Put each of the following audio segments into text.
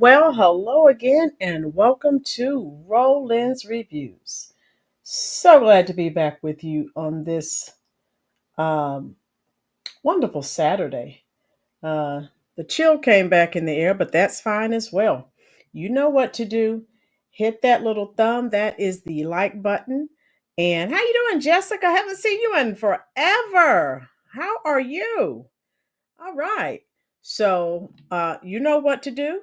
Well, hello again, and welcome to Roland's Reviews. So glad to be back with you on this um, wonderful Saturday. Uh, the chill came back in the air, but that's fine as well. You know what to do. Hit that little thumb. That is the like button. And how you doing, Jessica? I haven't seen you in forever. How are you? All right. So, you know what to do.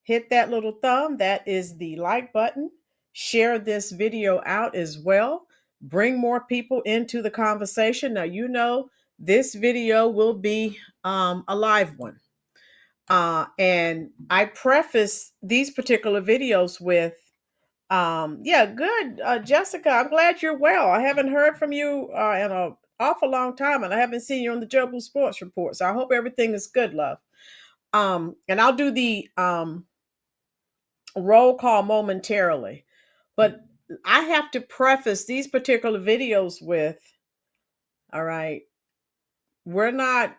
Hit that little thumb. That is the like button. Share this video out as well. Bring more people into the conversation. Now, this video will be a live one. And I preface these particular videos with yeah, good. Jessica, I'm glad you're well. I haven't heard from you in an awful long time, and I haven't seen you on the Jobu Sports Report. So I hope everything is good, love. And I'll do the roll call momentarily. But I have to preface these particular videos with, all right, we're not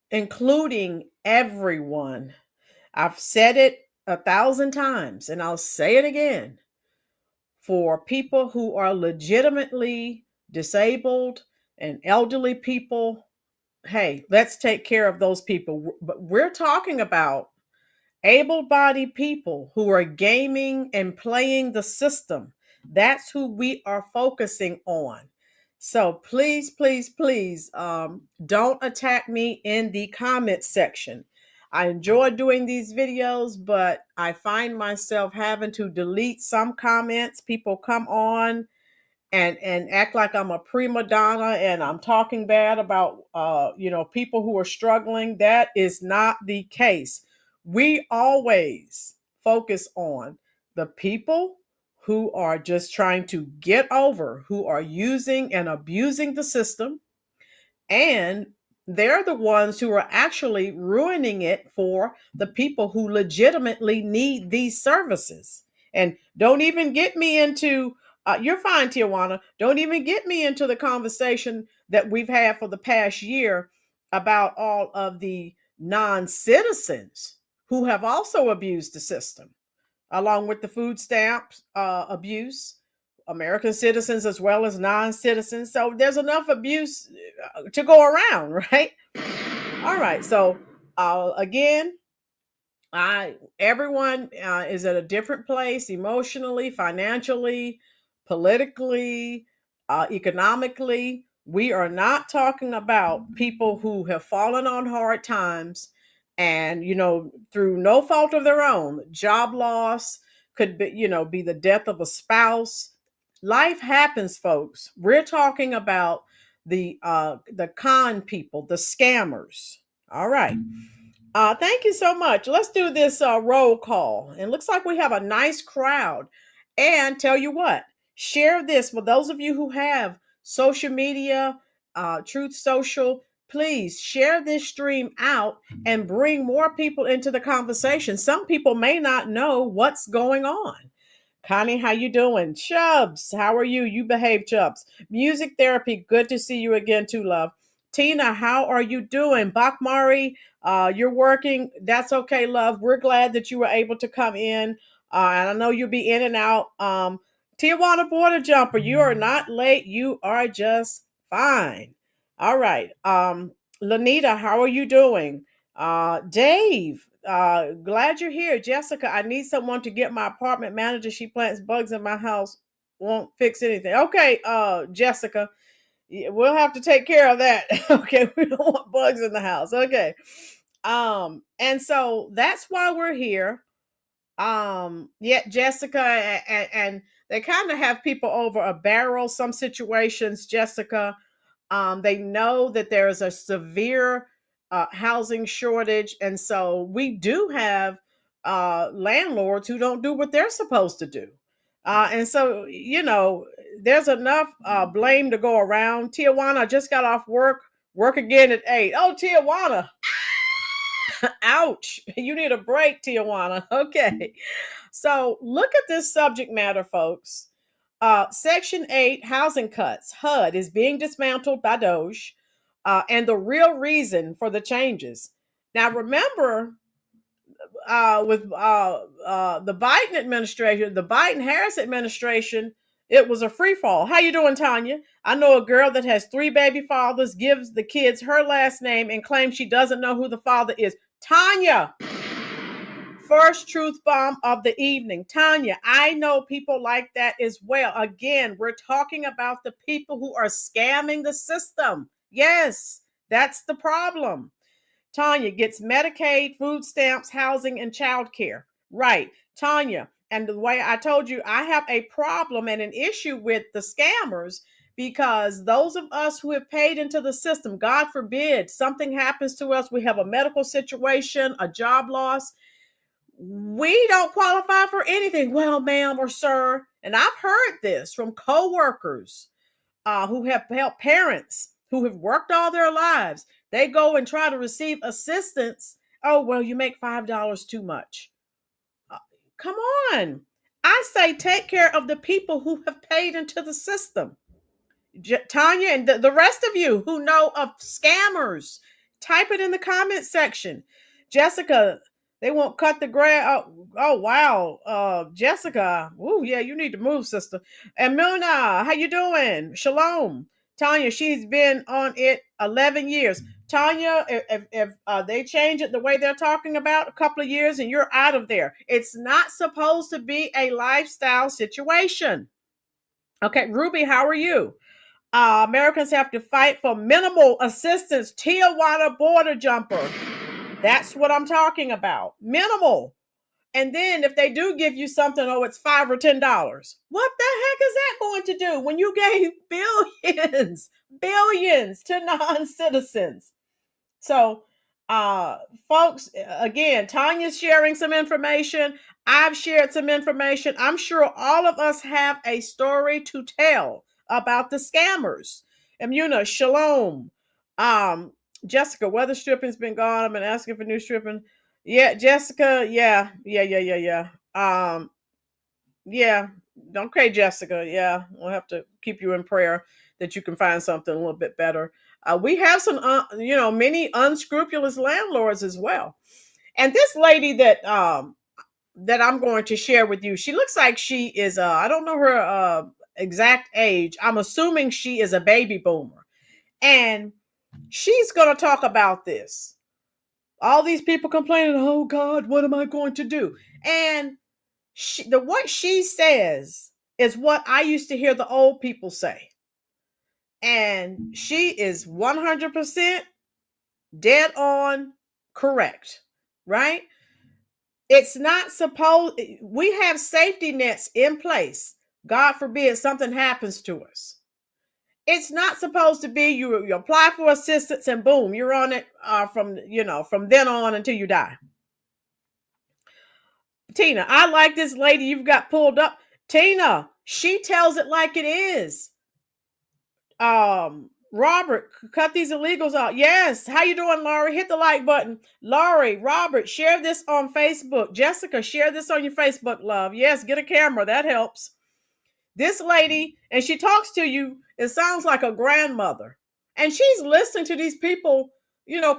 including everyone. I've said it 1,000 times, and I'll say it again. For people who are legitimately disabled and elderly people, hey, let's take care of those people. But we're talking about able bodied people who are gaming and playing the system. That's who we are focusing on. So please, please, please don't attack me in the comment section. I enjoy doing these videos, but I find myself having to delete some comments. People come on and act like I'm a prima donna and I'm talking bad about people who are struggling. That is not the case. We always focus on the people who are just trying to get over, who are using and abusing the system, and they're the ones who are actually ruining it for the people who legitimately need these services. And don't even get me into, you're fine, Tijuana. Don't even get me into the conversation that we've had for the past year about all of the non citizens who have also abused the system, along with the food stamps abuse, American citizens as well as non-citizens. So there's enough abuse to go around, right? All right. So again, I everyone is at a different place emotionally, financially, politically, economically. We are not talking about people who have fallen on hard times and through no fault of their own, job loss could be the death of a spouse. Life happens, folks. We're talking about the con people, the scammers. All right. Thank you so much. Let's do this roll call. And looks like we have a nice crowd. And tell you what, share this for those of you who have social media, Truth Social. Please share this stream out and bring more people into the conversation. Some people may not know what's going on. Connie, how you doing? Chubbs, how are you? You behave, Chubbs. Music therapy, good to see you again too, love. Tina, how are you doing? Bakmari, you're working. That's okay, love. We're glad that you were able to come in. And I know you'll be in and out. Tijuana Border Jumper, you are not late. You are just fine. All right. Lanita, how are you doing? Dave, glad you're here. Jessica, I need someone to get my apartment manager. She plants bugs in my house. Won't fix anything. Okay, Jessica, we'll have to take care of that. Okay, we don't want bugs in the house. Okay. And so that's why we're here. Yeah, Jessica, and they kind of have people over a barrel. Some situations, Jessica, they know that there is a severe housing shortage, and so we do have landlords who don't do what they're supposed to do. And so, there's enough blame to go around. Tijuana just got off work again at 8. Oh, Tijuana. Ouch. You need a break, Tijuana. Okay. So look at this subject matter, folks. Section 8 housing cuts, HUD, is being dismantled by DOGE, and the real reason for the changes. Now, remember, the Biden administration, the Biden-Harris administration, it was a free fall. How you doing, Tanya? I know a girl that has 3 baby fathers, gives the kids her last name, and claims she doesn't know who the father is. Tanya, first truth bomb of the evening. Tanya, I know people like that as well. Again, we're talking about the people who are scamming the system. Yes, that's the problem. Tanya gets Medicaid, food stamps, housing, and childcare. Right, Tanya. And the way I told you, I have a problem and an issue with the scammers because those of us who have paid into the system, God forbid, something happens to us, we have a medical situation, a job loss, we don't qualify for anything. Well, ma'am or sir, and I've heard this from coworkers who have helped parents who have worked all their lives. They go and try to receive assistance. Oh, well, you make $5 too much. Come on. I say take care of the people who have paid into the system. Tanya and the rest of you who know of scammers, type it in the comment section. Jessica, they won't cut the grass. Oh wow, Jessica. Oh yeah, you need to move, sister. And Muna, how you doing? Shalom. Tanya, she's been on it 11 years. Tanya, if they change it the way they're talking about a couple of years and you're out of there, it's not supposed to be a lifestyle situation. Okay, Ruby, how are you? Americans have to fight for minimal assistance. Tijuana border jumper. That's what I'm talking about. Minimal. And then if they do give you something, oh, it's $5 or $10. What the heck is that going to do when you gave billions to non-citizens? So, folks, again, Tanya's sharing some information. I've shared some information. I'm sure all of us have a story to tell about the scammers. Imuna, shalom. Um, Jessica, weather stripping's been gone. I've been asking for new stripping. Yeah, Jessica. Yeah. Yeah. Okay, Jessica. Yeah, we'll have to keep you in prayer that you can find something a little bit better. We have some, many unscrupulous landlords as well. And this lady that I'm going to share with you, she looks like she is. I don't know her exact age. I'm assuming she is a baby boomer, and she's going to talk about this. All these people complaining, oh God, what am I going to do? And what she says is what I used to hear the old people say. And she is 100% dead on correct, right? It's not supposed, we have safety nets in place. God forbid something happens to us. It's not supposed to be you apply for assistance and boom, you're on it from then on until you die. Tina, I like this lady you've got pulled up. Tina, she tells it like it is. Robert, cut these illegals out. Yes. How you doing, Laurie? Hit the like button. Laurie, Robert, share this on Facebook. Jessica, share this on your Facebook, love. Yes, get a camera. That helps. This lady, and she talks to you, it sounds like a grandmother. And she's listening to these people,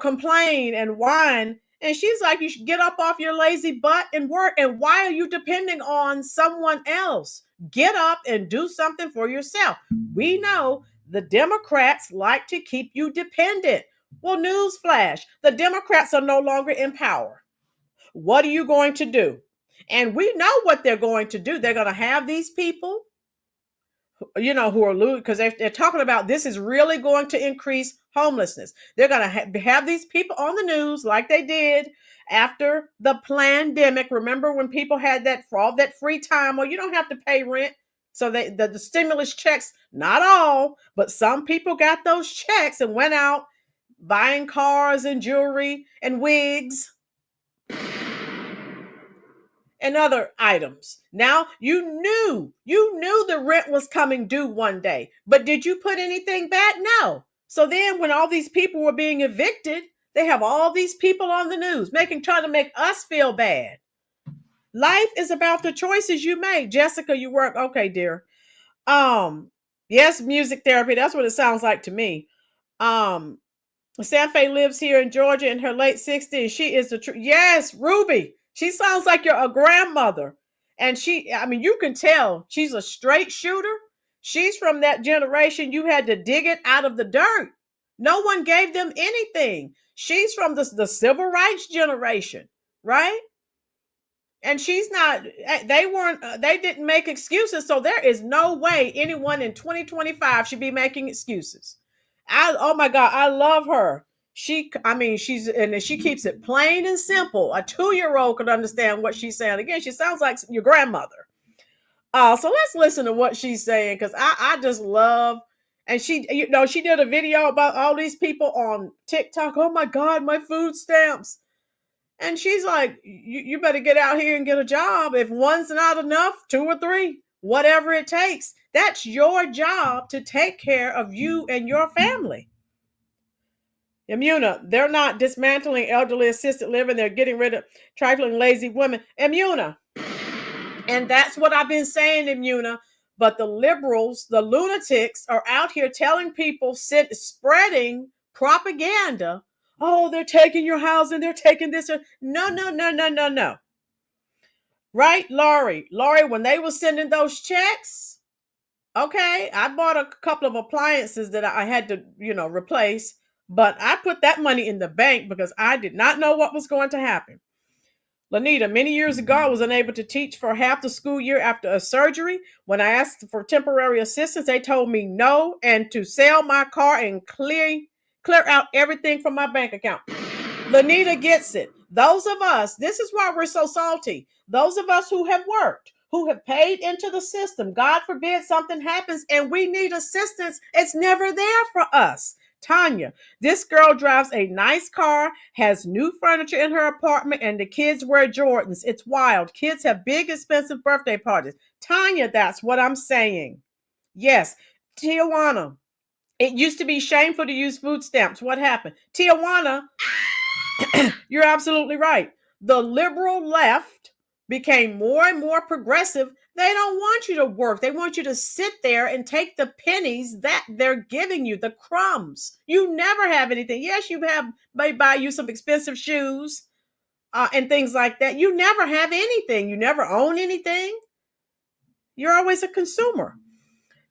complain and whine. And she's like, you should get up off your lazy butt and work. And why are you depending on someone else? Get up and do something for yourself. We know the Democrats like to keep you dependent. Well, newsflash, the Democrats are no longer in power. What are you going to do? And we know what they're going to do. They're going to have these people, who are losing, because they're talking about this is really going to increase homelessness. They're going to have these people on the news like they did after the pandemic. Remember when people had all that free time? Well, you don't have to pay rent. So the stimulus checks, not all, but some people got those checks and went out buying cars and jewelry and wigs and other items. Now you knew the rent was coming due one day, but did you put anything back? No. So then when all these people were being evicted, they have all these people on the news trying to make us feel bad. Life is about the choices you make. Jessica, you work. Okay, dear. Yes, music therapy. That's what it sounds like to me. Sanfei lives here in Georgia in her late 60s. She is yes, Ruby. She sounds like a grandmother. And I mean, you can tell she's a straight shooter. She's from that generation. You had to dig it out of the dirt. No one gave them anything. She's from the civil rights generation, right? And she's not, they didn't make excuses. So there is no way anyone in 2025 should be making excuses. Oh my God, I love her. I mean, she keeps it plain and simple. A 2-year-old could understand what she's saying. Again, she sounds like your grandmother. So let's listen to what she's saying, because I just love. And she did a video about all these people on TikTok. Oh my God, my food stamps. And she's like, you better get out here and get a job. If one's not enough, 2 or 3, whatever it takes. That's your job to take care of you and your family. Imuna, they're not dismantling elderly assisted living. They're getting rid of trifling lazy women. Imuna. And that's what I've been saying, Imuna. But the liberals, the lunatics, are out here telling people, spreading propaganda. Oh, they're taking your housing. They're taking this. No. Right, Lori, when they were sending those checks, okay, I bought a couple of appliances that I had to, replace, but I put that money in the bank because I did not know what was going to happen. Lanita, many years ago, I was unable to teach for half the school year after a surgery. When I asked for temporary assistance, they told me no and to sell my car and clear out everything from my bank account. Lanita gets it. Those of us, this is why we're so salty. Those of us who have worked, who have paid into the system, God forbid something happens and we need assistance, it's never there for us. Tanya, this girl drives a nice car, has new furniture in her apartment, and the kids wear Jordans. It's wild. Kids have big, expensive birthday parties. Tanya, that's what I'm saying. Yes. Tijuana, it used to be shameful to use food stamps. What happened? Tijuana, you're absolutely right. The liberal left became more and more progressive. They don't want you to work. They want you to sit there and take the pennies that they're giving you, the crumbs. You never have anything. Yes, may buy you some expensive shoes and things like that. You never have anything. You never own anything. You're always a consumer.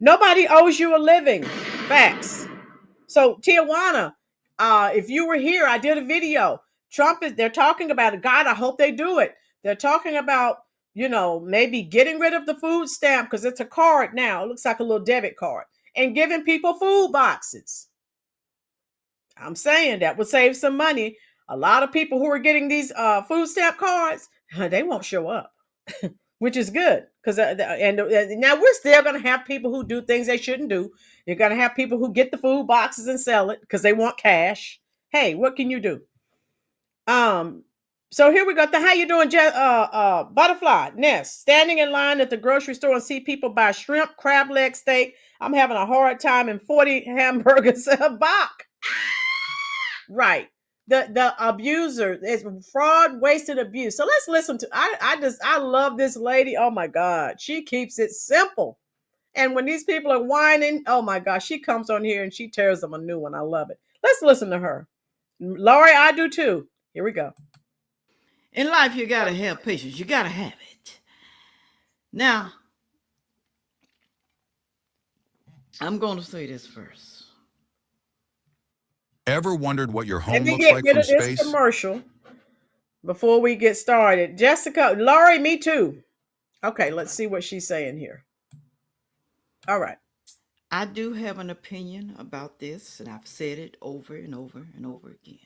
Nobody owes you a living. Facts. So Tijuana, if you were here, I did a video. They're talking about it. God, I hope they do it. They're talking about, maybe getting rid of the food stamp because it's a card now. It looks like a little debit card, and giving people food boxes. I'm saying that would save some money. A lot of people who are getting these food stamp cards, they won't show up, which is good because now we're still going to have people who do things they shouldn't do. You're going to have people who get the food boxes and sell it because they want cash. Hey, what can you do? So here we go. How you doing, Butterfly Nest? Standing in line at the grocery store and see people buy shrimp, crab leg steak. I'm having a hard time, and 40 hamburgers a box. Right. The abuser is fraud, wasted abuse. So let's listen to. I love this lady. Oh my God, she keeps it simple. And when these people are whining, oh my gosh, she comes on here and she tears them a new one. I love it. Let's listen to her. Lori, I do too. Here we go. In life, you gotta have patience. You gotta have it. Now, I'm going to say this first. Ever wondered what your home Let me looks get like rid from of this space? commercial before we get started. Jessica, Lori, me too. Okay, let's see what she's saying here. All right. I do have an opinion about this, and I've said it over and over and over again.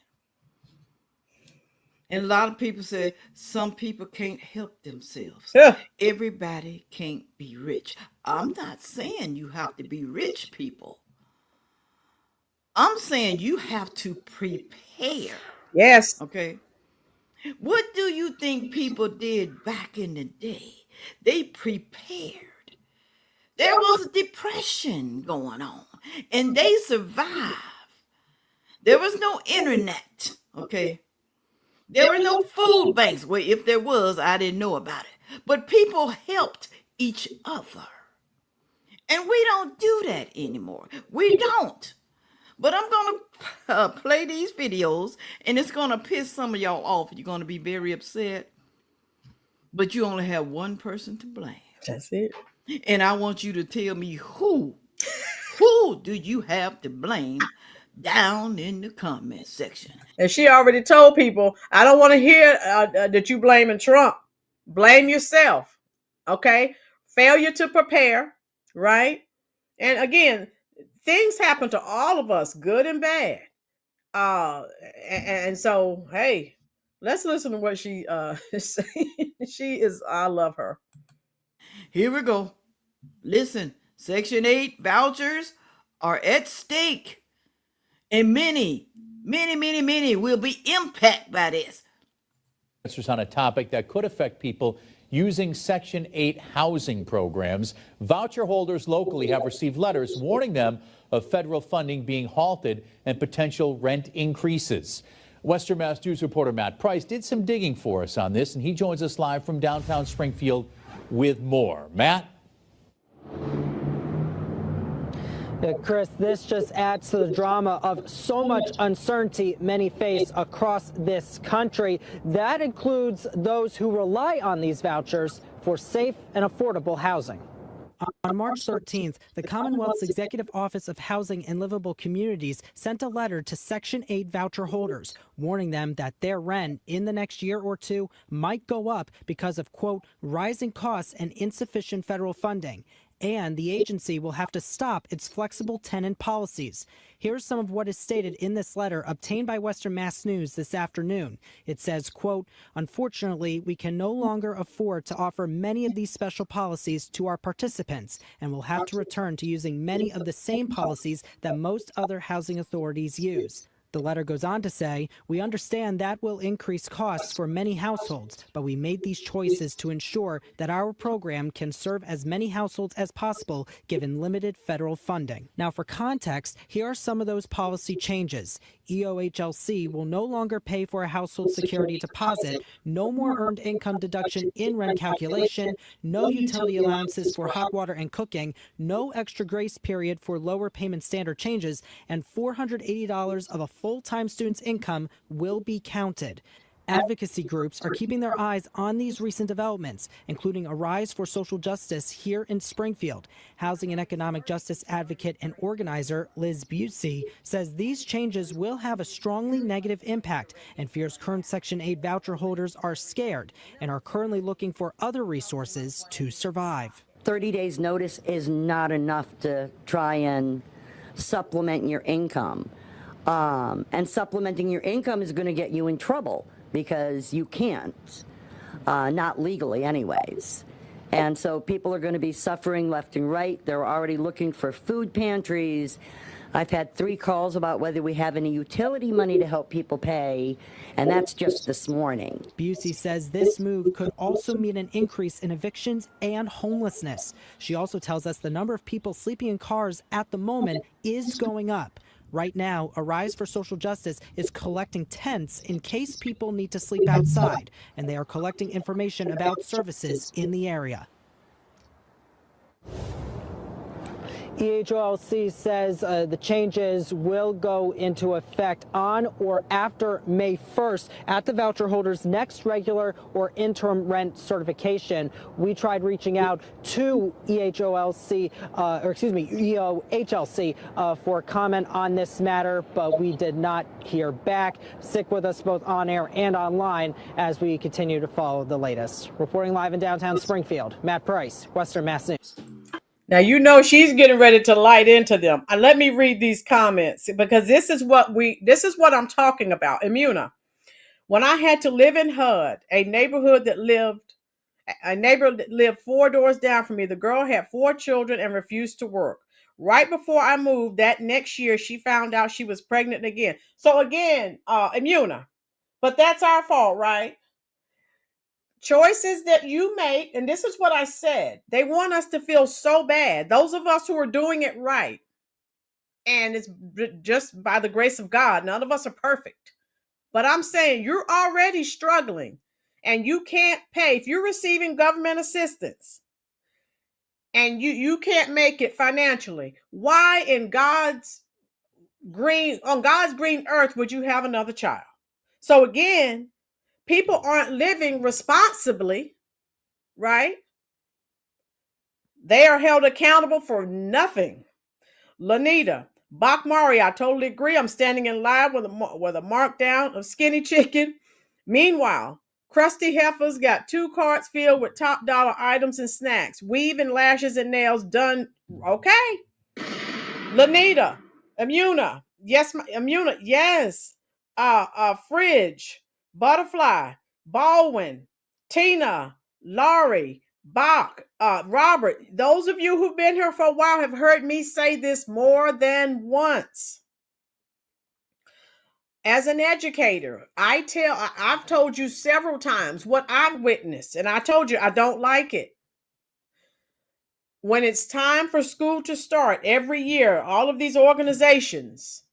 And a lot of people say some people can't help themselves. Yeah. Everybody can't be rich. I'm not saying you have to be rich, people. I'm saying you have to prepare. Yes. Okay. What do you think people did back in the day? They prepared. There was a depression going on, and they survived. There was no internet, okay? There were no food banks. Well, if there was, I didn't know about it. But people helped each other. And we don't do that anymore. We don't. But I'm going to play these videos, and it's going to piss some of y'all off. You're going to be very upset. But you only have one person to blame. That's it. And I want you to tell me who do you have to blame down in the comment section. And she already told people, I don't want to hear that you blaming Trump. Blame yourself. Okay? Failure to prepare, right? And again, things happen to all of us, good and bad. Uh, and so, hey, let's listen to what she is saying. She is, I love her. Here we go. Listen, Section 8 vouchers are at stake, and many will be impacted by this. Answers on a topic that could affect people using Section 8 housing programs. Voucher holders locally have received letters warning them of federal funding being halted and potential rent increases. Western Mass News reporter Matt Price did some digging for us on this, and he joins us live from downtown Springfield with more. Matt? Chris, this just adds to the drama of so much uncertainty many face across this country. That includes those who rely on these vouchers for safe and affordable housing. On March 13th, the Commonwealth's Executive Office of Housing and Livable Communities sent a letter to Section 8 voucher holders, warning them that their rent in the next year or two might go up because of, quote, rising costs and insufficient federal funding. And the agency will have to stop its flexible tenant policies. Here's some of what is stated in this letter obtained by Western Mass News this afternoon. It says, quote, unfortunately, we can no longer afford to offer many of these special policies to our participants, and will have to return to using many of the same policies that most other housing authorities use. The letter goes on to say, we understand that will increase costs for many households, but we made these choices to ensure that our program can serve as many households as possible given limited federal funding. Now, for context, here are some of those policy changes. EOHLC will no longer pay for a household security deposit, no more earned income deduction in rent calculation, no utility allowances for hot water and cooking, no extra grace period for lower payment standard changes, and $480 of a full-time student's income will be counted. Advocacy groups are keeping their eyes on these recent developments, including a rise for social justice here in Springfield. Housing and economic justice advocate and organizer Liz Busey says these changes will have a strongly negative impact and fears current Section 8 voucher holders are scared and are currently looking for other resources to survive. 30 days notice is not enough to try and supplement your income. And supplementing your income is going to get you in trouble because you can't, not legally anyways. And so people are going to be suffering left and right. They're already looking for food pantries. I've had 3 calls about whether we have any utility money to help people pay, and that's just this morning. Busey says this move could also mean an increase in evictions and homelessness. She also tells us the number of people sleeping in cars at the moment is going up. Right now, a Rise for Social Justice is collecting tents in case people need to sleep outside, and they are collecting information about services in the area. EHOLC says the changes will go into effect on or after May 1st at the voucher holders' next regular or interim rent certification. We tried reaching out to EHOLC, EOHLC for comment on this matter, but we did not hear back. Stick with us both on air and online as we continue to follow the latest. Reporting live in downtown Springfield, Matt Price, Western Mass News. Now, you know, she's getting ready to light into them. Let me read these comments because this is what I'm talking about. Immuna. When I had to live in HUD, a neighbor that lived 4 doors down from me, the girl had 4 children and refused to work. Right before I moved that next year, she found out she was pregnant again. So again, Immuna, but that's our fault, right? Choices that you make, and this is what I said, they want us to feel so bad. Those of us who are doing it right, and it's just by the grace of God, none of us are perfect. But I'm saying you're already struggling and you can't pay. If you're receiving government assistance and you can't make it financially, why on God's green earth would you have another child? So again, people aren't living responsibly right? They are held accountable for nothing. Lanita, Bakmari, I totally agree. I'm standing in line with a markdown of skinny chicken. Meanwhile, crusty heifers got 2 carts filled with top dollar items and snacks. Weave and lashes and nails done. Okay. Lanita, Imuna, yes, Imuna, yes. Fridge, Butterfly, Baldwin, Tina, Laurie, Bach, Robert. Those of you who've been here for a while have heard me say this more than once. As an educator, I've told you several times what I've witnessed, and I told you I don't like it. When it's time for school to start every year, all of these organizations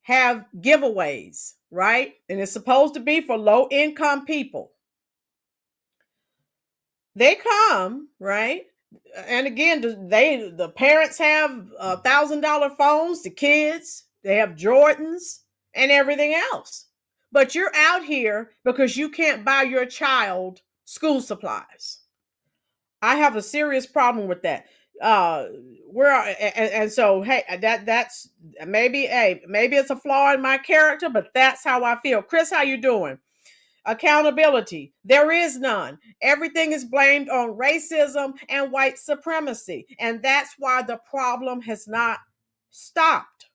have giveaways, right? And it's supposed to be for low income people. They come, right? And again, the parents have $1,000 phones, the kids, they have Jordans and everything else. But you're out here because you can't buy your child school supplies. I have a serious problem with that. And so hey, that's maybe it's a flaw in my character, but that's how I feel. Chris, how you doing? Accountability, there is none. Everything is blamed on racism and white supremacy, and that's why the problem has not stopped.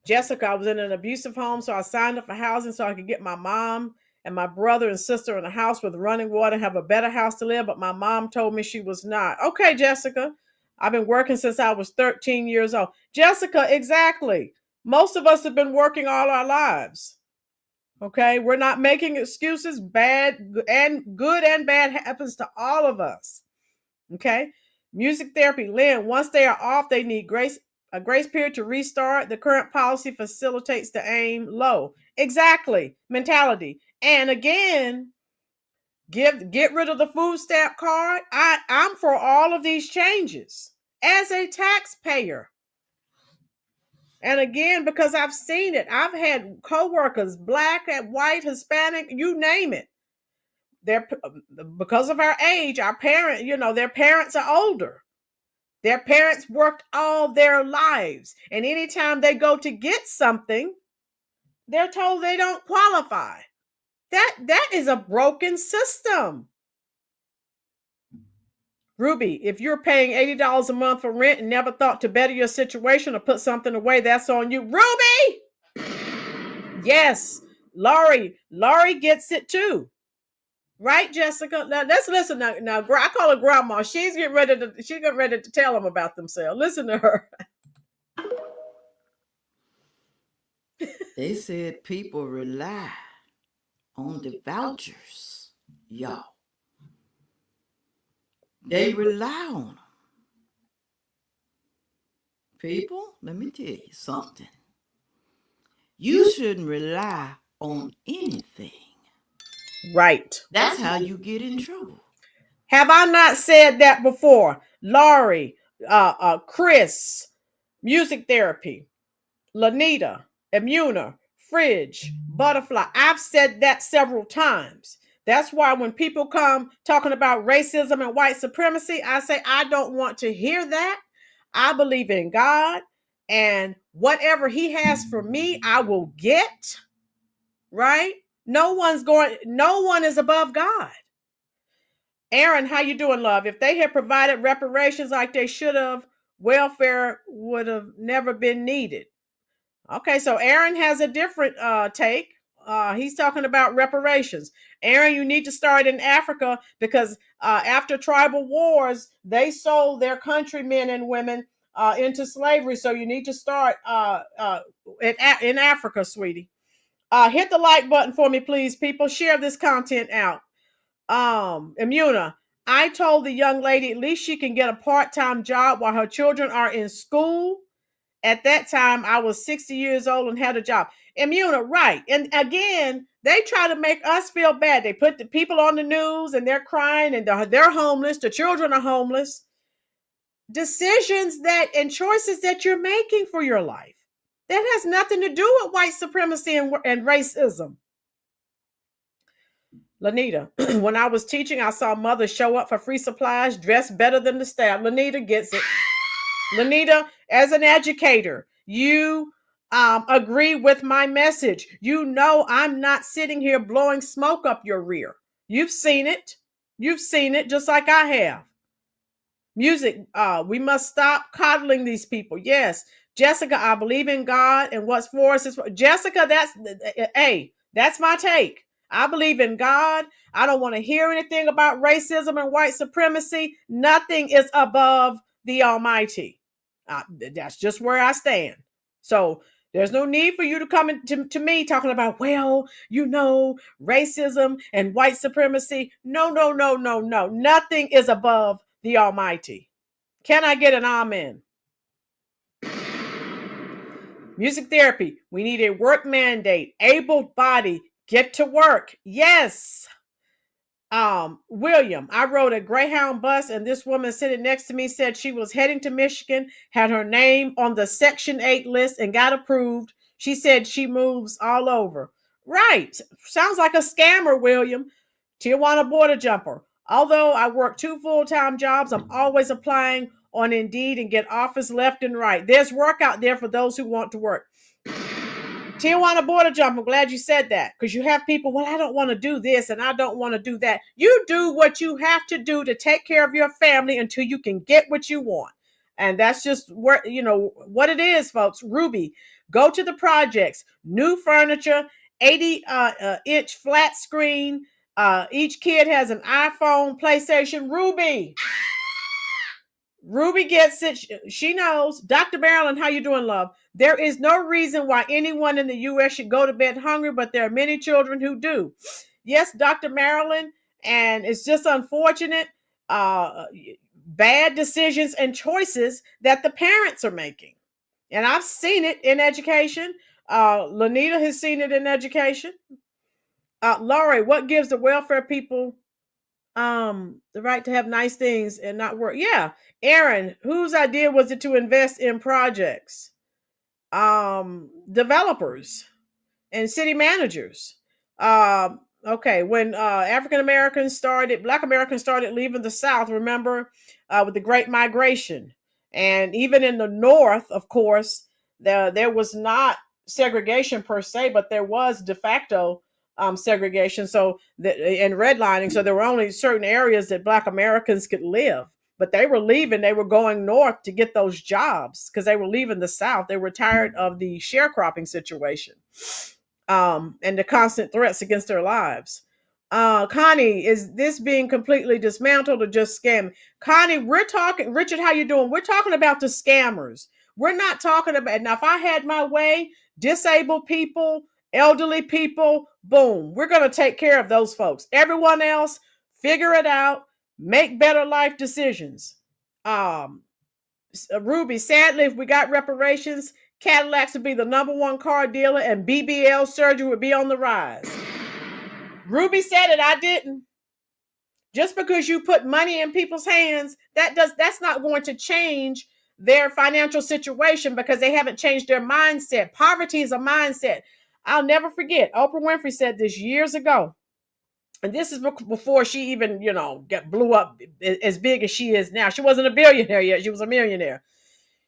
Jessica, I was in an abusive home, so I signed up for housing so I could get my mom and my brother and sister in a house with running water and have a better house to live, but my mom told me she was not. Okay, Jessica, I've been working since I was 13 years old. Jessica, exactly. Most of us have been working all our lives. Okay, we're not making excuses. Bad and good and bad happens to all of us. Okay, music therapy, Lynn, once they are off, they need a grace period to restart. The current policy facilitates the aim low. Exactly, mentality. And again, get rid of the food stamp card. I'm for all of these changes as a taxpayer. And again, because I've seen it, I've had coworkers, black and white, Hispanic, you name it. They're because of our age, our parents, their parents are older. Their parents worked all their lives. And anytime they go to get something, they're told they don't qualify. That is a broken system. Ruby, if you're paying $80 a month for rent and never thought to better your situation or put something away, that's on you. Ruby! Yes, Laurie gets it too. Right, Jessica? Now let's listen. Now, I call her grandma. She's getting ready to tell them about themselves. Listen to her. They said people rely on the vouchers, y'all. They rely on them. People, let me tell you something. You shouldn't rely on anything. Right. That's how you get in trouble. Have I not said that before? Laurie, Chris, music therapy, Lanita, Imuna, Fridge, Butterfly. I've said that several times. That's why when people come talking about racism and white supremacy, I say, I don't want to hear that. I believe in God, and whatever he has for me, I will get, right? No one is above God. Aaron, how you doing, love? If they had provided reparations like they should have, welfare would have never been needed. Okay, so Aaron has a different take. He's talking about reparations. Aaron, you need to start in Africa because after tribal wars, they sold their countrymen and women into slavery. So you need to start in Africa, sweetie. Hit the like button for me, please, people. Share this content out. Imuna, I told the young lady at least she can get a part-time job while her children are in school. At that time, I was 60 years old and had a job. Imuna, right. And again, they try to make us feel bad. They put the people on the news and they're crying and they're homeless. The children are homeless. Decisions and choices that you're making for your life. That has nothing to do with white supremacy and racism. Lanita, when I was teaching, I saw mothers show up for free supplies, dressed better than the staff. Lanita gets it. Lanita, as an educator, you agree with my message. You know I'm not sitting here blowing smoke up your rear. You've seen it. You've seen it just like I have. Music, we must stop coddling these people. Yes. Jessica, I believe in God, and what's for us is for Jessica. That's my take. I believe in God. I don't want to hear anything about racism and white supremacy. Nothing is above the Almighty. That's just where I stand. So there's no need for you to come to me talking about, well, racism and white supremacy. No, no, no, no, no. Nothing is above the Almighty. Can I get an amen? Music therapy. We need a work mandate. Able body. Get to work. Yes. William, I rode a Greyhound bus, and this woman sitting next to me said she was heading to Michigan, had her name on the Section 8 list and got approved. She said she moves all over. Right. Sounds like a scammer, William. Tijuana border jumper. Although I work 2 full-time jobs, I'm always applying on Indeed and get offers left and right. There's work out there for those who want to work. Tijuana border jump. I'm glad you said that, because you have people, well, I don't want to do this and I don't want to do that. You do what you have to do to take care of your family until you can get what you want. And that's just where, what it is, folks. Ruby, go to the projects, new furniture, 80-inch flat screen. Each kid has an iPhone, PlayStation. Ruby gets it. She knows. Dr. Marilyn, how you doing, love? There is no reason why anyone in the U.S. should go to bed hungry, but there are many children who do. Yes, Dr. Marilyn, and it's just unfortunate, bad decisions and choices that the parents are making. And I've seen it in education. Lanita has seen it in education. Laurie, what gives the welfare people the right to have nice things and not work? Yeah. Aaron, whose idea was it to invest in projects? Developers and city managers. Okay, when Black Americans started leaving the South, remember, with the Great Migration. And even in the North, of course, there was not segregation per se, but there was de facto segregation, and redlining. So there were only certain areas that Black Americans could live. But they were leaving. They were going north to get those jobs because they were leaving the South. They were tired of the sharecropping situation, and the constant threats against their lives. Connie, is this being completely dismantled or just scam? Connie, we're talking. Richard, how you doing? We're talking about the scammers. We're not talking about. Now, if I had my way, disabled people, elderly people, boom, we're going to take care of those folks. Everyone else, figure it out. Make better life decisions. Ruby, sadly, if we got reparations, Cadillacs would be the #1 car dealer and BBL surgery would be on the rise. Ruby said it, I didn't. Just because you put money in people's hands, that's not going to change their financial situation because they haven't changed their mindset. Poverty is a mindset. I'll never forget, Oprah Winfrey said this years ago. And this is before she even, blew up as big as she is now. She wasn't a billionaire yet. She was a millionaire.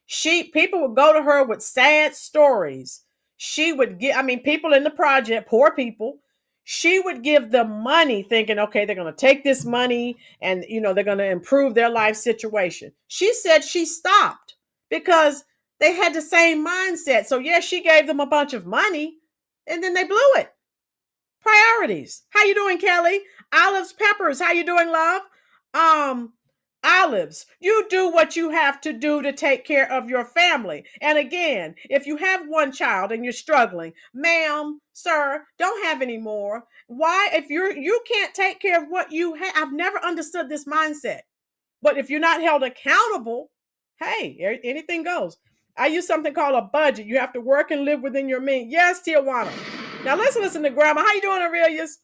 People would go to her with sad stories. She would people in the project, poor people, she would give them money thinking, okay, they're going to take this money and, they're going to improve their life situation. She said she stopped because they had the same mindset. So yes, she gave them a bunch of money and then they blew it. Priorities. How you doing, Kelly? Olives, peppers. How you doing, love? Olives. You do what you have to do to take care of your family. And again, if you have one child and you're struggling, ma'am, sir, don't have any more. Why? If you can't take care of what you have, I've never understood this mindset. But if you're not held accountable, hey, anything goes. I use something called a budget. You have to work and live within your means. Yes, Tijuana. Now let's listen to Grandma. How you doing, Aurelius?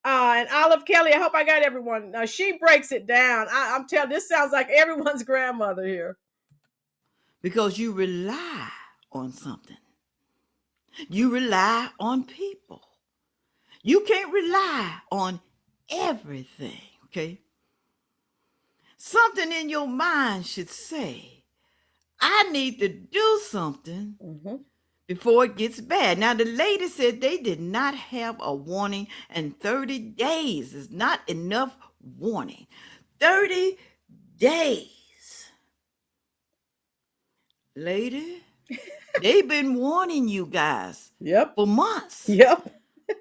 And Olive Kelly, I hope I got everyone. She breaks it down. I'm telling, this sounds like everyone's grandmother here. Because you rely on something. You rely on people. You can't rely on everything, okay? Something in your mind should say, I need to do something before it gets bad. Now, the lady said they did not have a warning, and 30 days is not enough warning. 30 days. Lady, they've been warning you guys for months.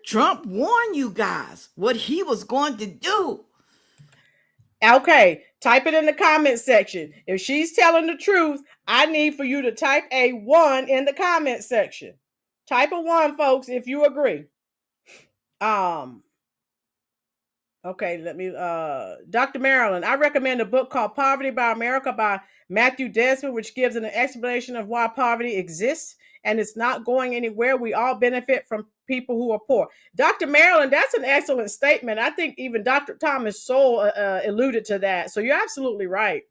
Trump warned you guys what he was going to do. Okay, type it in the comment section. If she's telling the truth, I need for you to type a 1 in the comment section. Type a 1, folks, if you agree. Okay, let me Dr. Marilyn, I recommend a book called Poverty by America by Matthew Desmond, which gives an explanation of why poverty exists and it's not going anywhere. We all benefit from people who are poor. Dr. Marilyn, that's an excellent statement. I think even Dr. Thomas Sowell alluded to that. So you're absolutely right.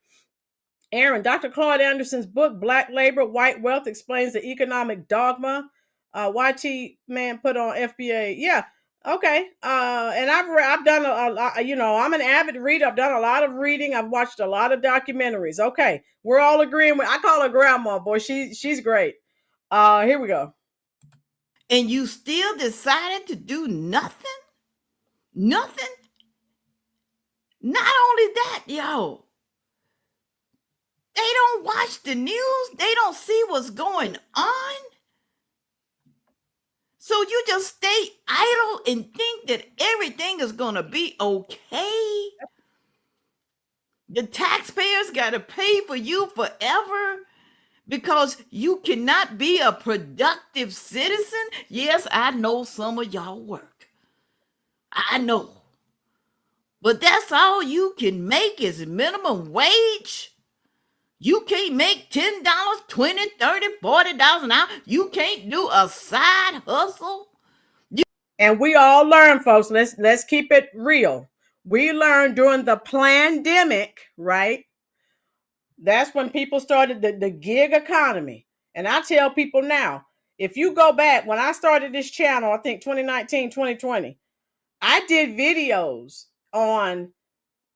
Aaron, Dr. Claude Anderson's book, Black Labor, White Wealth, explains the economic dogma. YT man put on FBA. Yeah. Okay. And I've done a lot, I'm an avid reader. I've done a lot of reading. I've watched a lot of documentaries. Okay. We're all agreeing I call her grandma, boy. She's great. Here we go. And you still decided to do nothing? Nothing? Not only that, yo. They don't watch the news. They don't see what's going on. So you just stay idle and think that everything is going to be okay. The taxpayers got to pay for you forever because you cannot be a productive citizen. Yes, I know some of y'all work. I know. But that's all you can make is minimum wage. You can't make $10, $20, $30, $40 an hour. You can't do a side hustle. And we all learn, folks. Let's keep it real. We learned during the pandemic, right? That's when people started the gig economy. And I tell people now, if you go back, when I started this channel, I think 2019, 2020, I did videos on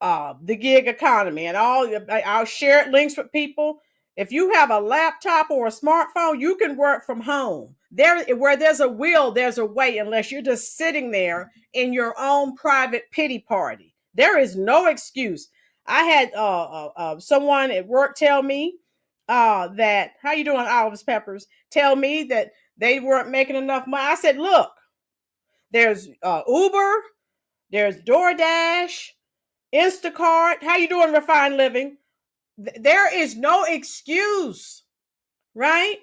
the gig economy, and I'll share links with people. If you have a laptop or a smartphone, you can work from home. Where there's a will, there's a way, unless you're just sitting there in your own private pity party. There is no excuse. I had someone at work tell me that, how you doing, Olives Peppers? Tell me that they weren't making enough money. I said, look, there's Uber, there's DoorDash, Instacart. How you doing, Refined Living? There is no excuse, right?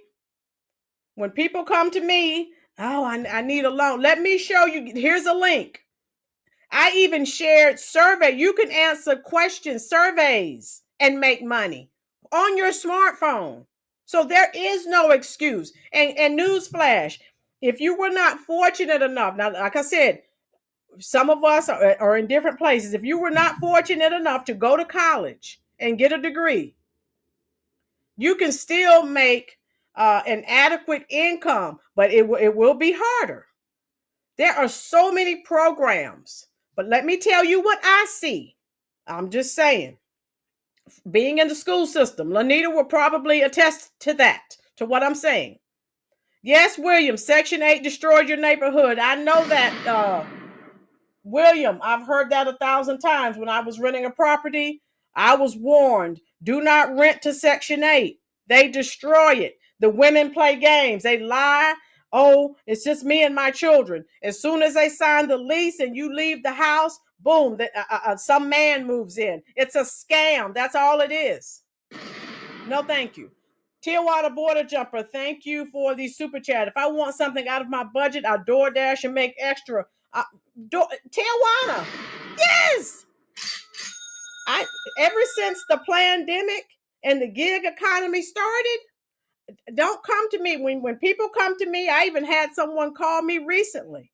When people come to me, oh, I need a loan. Let me show you. Here's a link. I even shared survey. You can answer questions, surveys, and make money on your smartphone. So there is no excuse. And newsflash, if you were not fortunate enough, now, like I said, some of us are in different places. If you were not fortunate enough to go to college and get a degree, you can still make an adequate income, but it will be harder. There are so many programs, but let me tell you what I see. I'm just saying, being in the school system, Lanita will probably attest to that, to what I'm saying. Yes, William, Section 8 destroyed your neighborhood. I know that, William, I've heard that 1,000 times. When I was renting a property, I was warned, do not rent to Section 8. They destroy it. The women play games. They lie. Oh, it's just me and my children. As soon as they sign the lease and you leave the house, boom, some man moves in. It's a scam. That's all it is. No, thank you. Tijuana Border Jumper, thank you for the super chat. If I want something out of my budget, I'll DoorDash and make extra. Tijuana, yes. Ever since the pandemic and the gig economy started, don't come to me. When people come to me, I even had someone call me recently.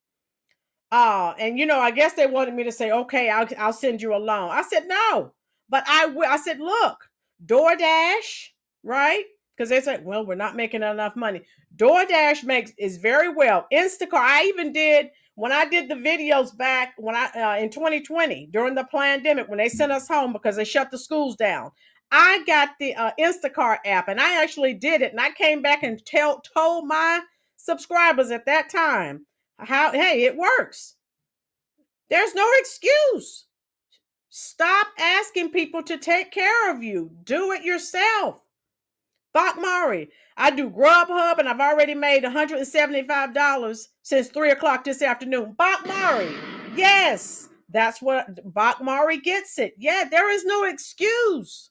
And I guess they wanted me to say, okay, I'll send you a loan. I said, no, but I said, look, DoorDash, right? Because they said, well, we're not making enough money. DoorDash is very well. Instacart, I even did when I did the videos back when I in 2020 during the pandemic, when they sent us home because they shut the schools down, I got the Instacart app, and I actually did it, and I came back and told my subscribers at that time how, hey, it works. There's no excuse. Stop asking people to take care of you. Do it yourself. Bach Mari, I do Grubhub, and I've already made $175 since 3 o'clock this afternoon. Bach Mari, yes, that's what Bach Mari gets it. Yeah, there is no excuse.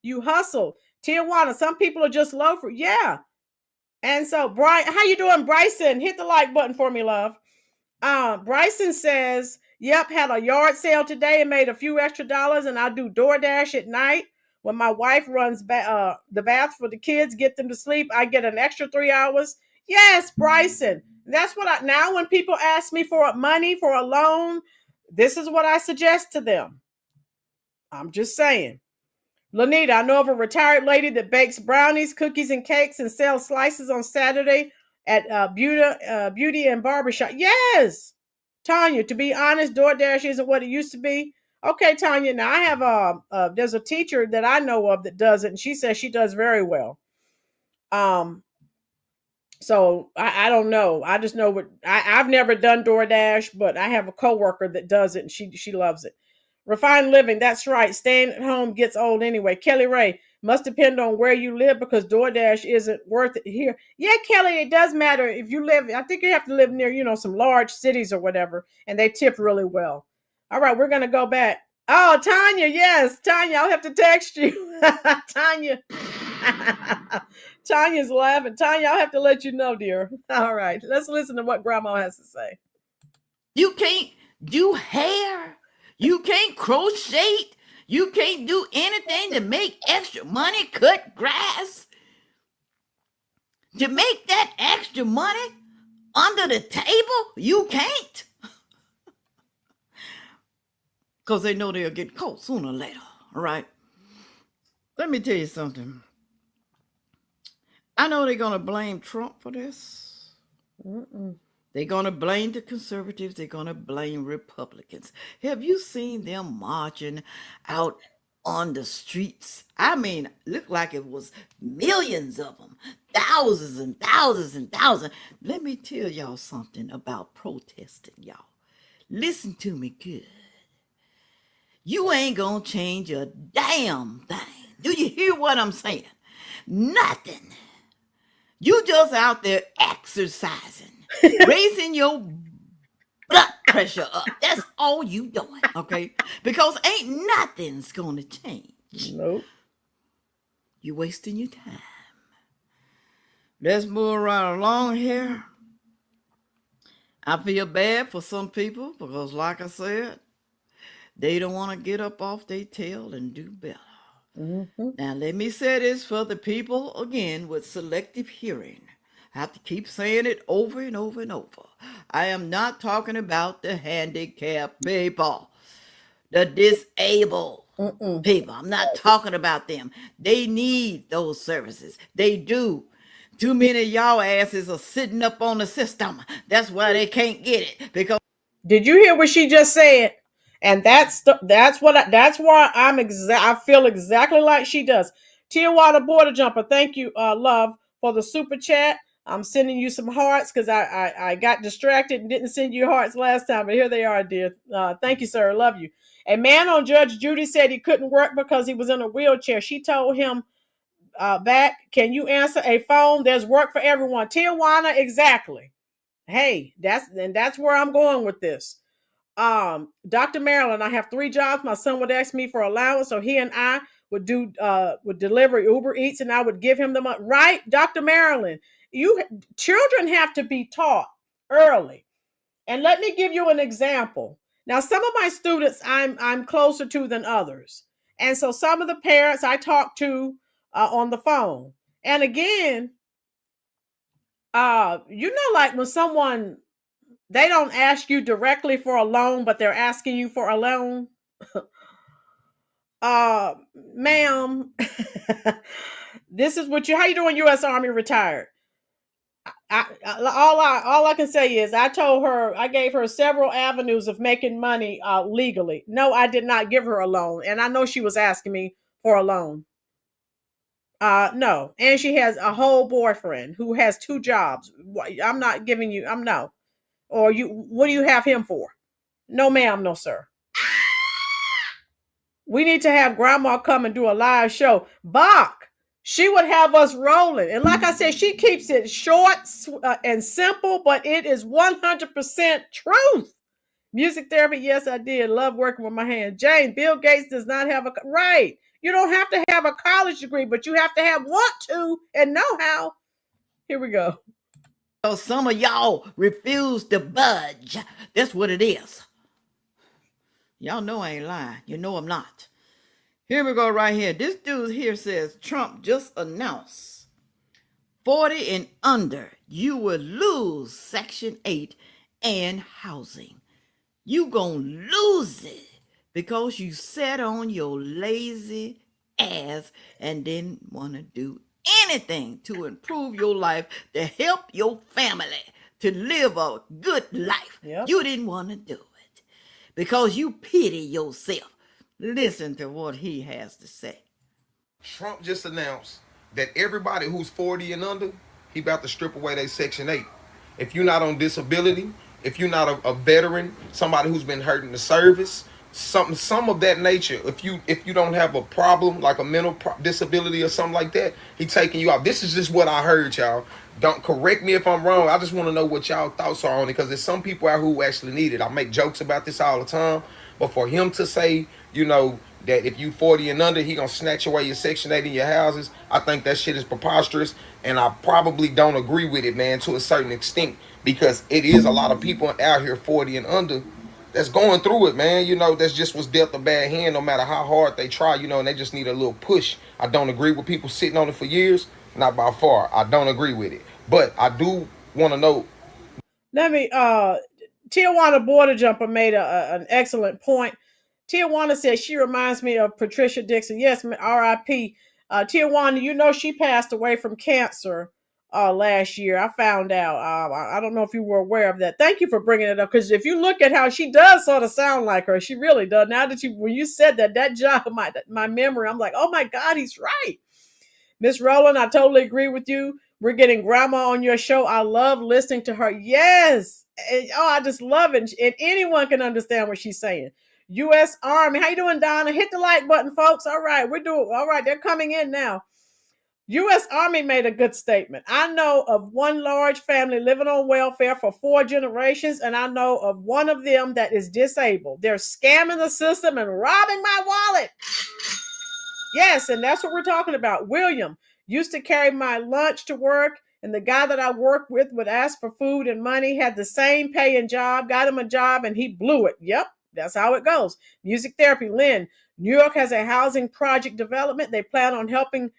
You hustle. Tijuana, some people are just low for, yeah. And so, Brian, how you doing, Bryson? Hit the like button for me, love. Bryson says, yep, had a yard sale today and made a few extra dollars, and I do DoorDash at night. When my wife runs the bath for the kids, get them to sleep, I get an extra 3 hours. Yes, Bryson. That's what now when people ask me for money for a loan, this is what I suggest to them. I'm just saying. Lanita, I know of a retired lady that bakes brownies, cookies, and cakes and sells slices on Saturday at Beauty and Barbershop. Yes, Tanya, to be honest, DoorDash isn't what it used to be. Okay, Tanya, now I have there's a teacher that I know of that does it, and she says she does very well. So I don't know. I just know what I've never done DoorDash, but I have a coworker that does it, and she loves it. Refined living, that's right. Staying at home gets old anyway. Kelly Ray, must depend on where you live because DoorDash isn't worth it here. Yeah, Kelly, it does matter if you live. I think you have to live near, some large cities or whatever, and they tip really well. All right, we're gonna go back. Oh, Tanya, yes, Tanya, I'll have to text you. Tanya. Tanya's laughing. Tanya, I'll have to let you know, dear. All right, let's listen to what Grandma has to say. You can't do hair. You can't crochet. You can't do anything to make extra money, cut grass. To make that extra money under the table, you can't. Because they know they'll get caught sooner or later, all right? Let me tell you something. I know they're going to blame Trump for this. They're going to blame the conservatives. They're going to blame Republicans. Have you seen them marching out on the streets? I mean, looked like it was millions of them, thousands and thousands and thousands. Let me tell y'all something about protesting, y'all. Listen to me good. You ain't going to change a damn thing. Do you hear what I'm saying? Nothing. You just out there exercising, raising your blood pressure up. That's all you doing, okay? Because ain't nothing's gonna change. Nope. You wasting your time. Let's move right along here. I feel bad for some people because, like I said, they don't want to get up off their tail and do better. Now, let me say this for the people, again, with selective hearing. I have to keep saying it over and over and over. I am not talking about the handicapped people, the disabled people. I'm not talking about them. They need those services. They do. Too many of y'all asses are sitting up on the system. That's why they can't get it. Because did you hear what she just said? And that's why I feel exactly like she does. Tijuana Border Jumper, thank you, love, for the super chat. I'm sending you some hearts because I got distracted and didn't send you hearts last time, but here they are, dear. Thank you, sir. Love you. A man on Judge Judy said he couldn't work because he was in a wheelchair. She told him back, can you answer a phone? There's work for everyone. Tijuana, exactly. Hey, that's where I'm going with this. Dr. Marilyn, I have 3 jobs. My son would ask me for allowance, so he and I would deliver Uber Eats, and I would give him the money. Right, Dr. Marilyn? Children have to be taught early. And let me give you an example. Now, some of my students I'm closer to than others, and so some of the parents I talk to on the phone. And again, like when someone, they don't ask you directly for a loan, but they're asking you for a loan. Ma'am, this is how you doing, U.S. Army retired? All I can say is I gave her several avenues of making money legally. No, I did not give her a loan, and I know she was asking me for a loan. No, and she has a whole boyfriend who has 2 jobs. I'm not giving you. I'm no. Or you? What do you have him for? No, ma'am. No, sir. We need to have grandma come and do a live show. Bach, she would have us rolling. And like I said, she keeps it short and simple, but it is 100% truth. Music therapy, yes, I did. Love working with my hands. Jane, Bill Gates does not have a, right. You don't have to have a college degree, but you have to want to and know how. Here we go. So some of y'all refuse to budge. That's what it is. Y'all know I ain't lying. You know I'm not. Here we go right here. This dude here says Trump just announced 40 and under, you will lose Section 8 and housing. You gonna lose it because you sat on your lazy ass and didn't want to do anything to improve your life, to help your family, to live a good life. Yep. You didn't want to do it because you pity yourself. Listen to what he has to say. Trump just announced that everybody who's 40 and under, he about to strip away their Section 8. If you're not on disability, if you're not a veteran, somebody who's been hurt in the service, some of that nature, if you don't have a problem like a mental disability or something like that, he taking you out. This is just what I heard, y'all. Don't correct me if I'm wrong. I just want to know what y'all thoughts are on it, because there's some people out who actually need it. I make jokes about this all the time, but for him to say, that if you 40 and under, he gonna snatch away your Section 8 in your houses, I think that shit is preposterous, and I probably don't agree with it, man, to a certain extent, because it is a lot of people out here 40 and under that's going through it, man. That's just was dealt a bad hand, no matter how hard they try, and they just need a little push. I don't agree with people sitting on it for years, not by far. I don't agree with it, but I do want to know. Let me, Tijuana Border Jumper made an excellent point. Tijuana says she reminds me of Patricia Dixon. Yes, R.I.P. Tijuana, she passed away from cancer last year. I found out. I don't know if you were aware of that. Thank you for bringing it up, because if you look at how she does sort of sound like her, she really does. Now that when you said that jogged my memory, I'm like, oh my God, he's right. Miss Rowland, I totally agree with you. We're getting grandma on your show. I love listening to her. Yes. I just love it. And anyone can understand what she's saying. U.S. Army. How you doing, Donna? Hit the like button, folks. All right. We're doing all right. They're coming in now. U.S. Army made a good statement. I know of one large family living on welfare for 4 generations, and I know of one of them that is disabled. They're scamming the system and robbing my wallet. Yes, and that's what we're talking about. William used to carry my lunch to work, and the guy that I worked with would ask for food and money, had the same paying job, got him a job, and he blew it. Yep, that's how it goes. Music therapy. Lynn, New York has a housing project development. They plan on helping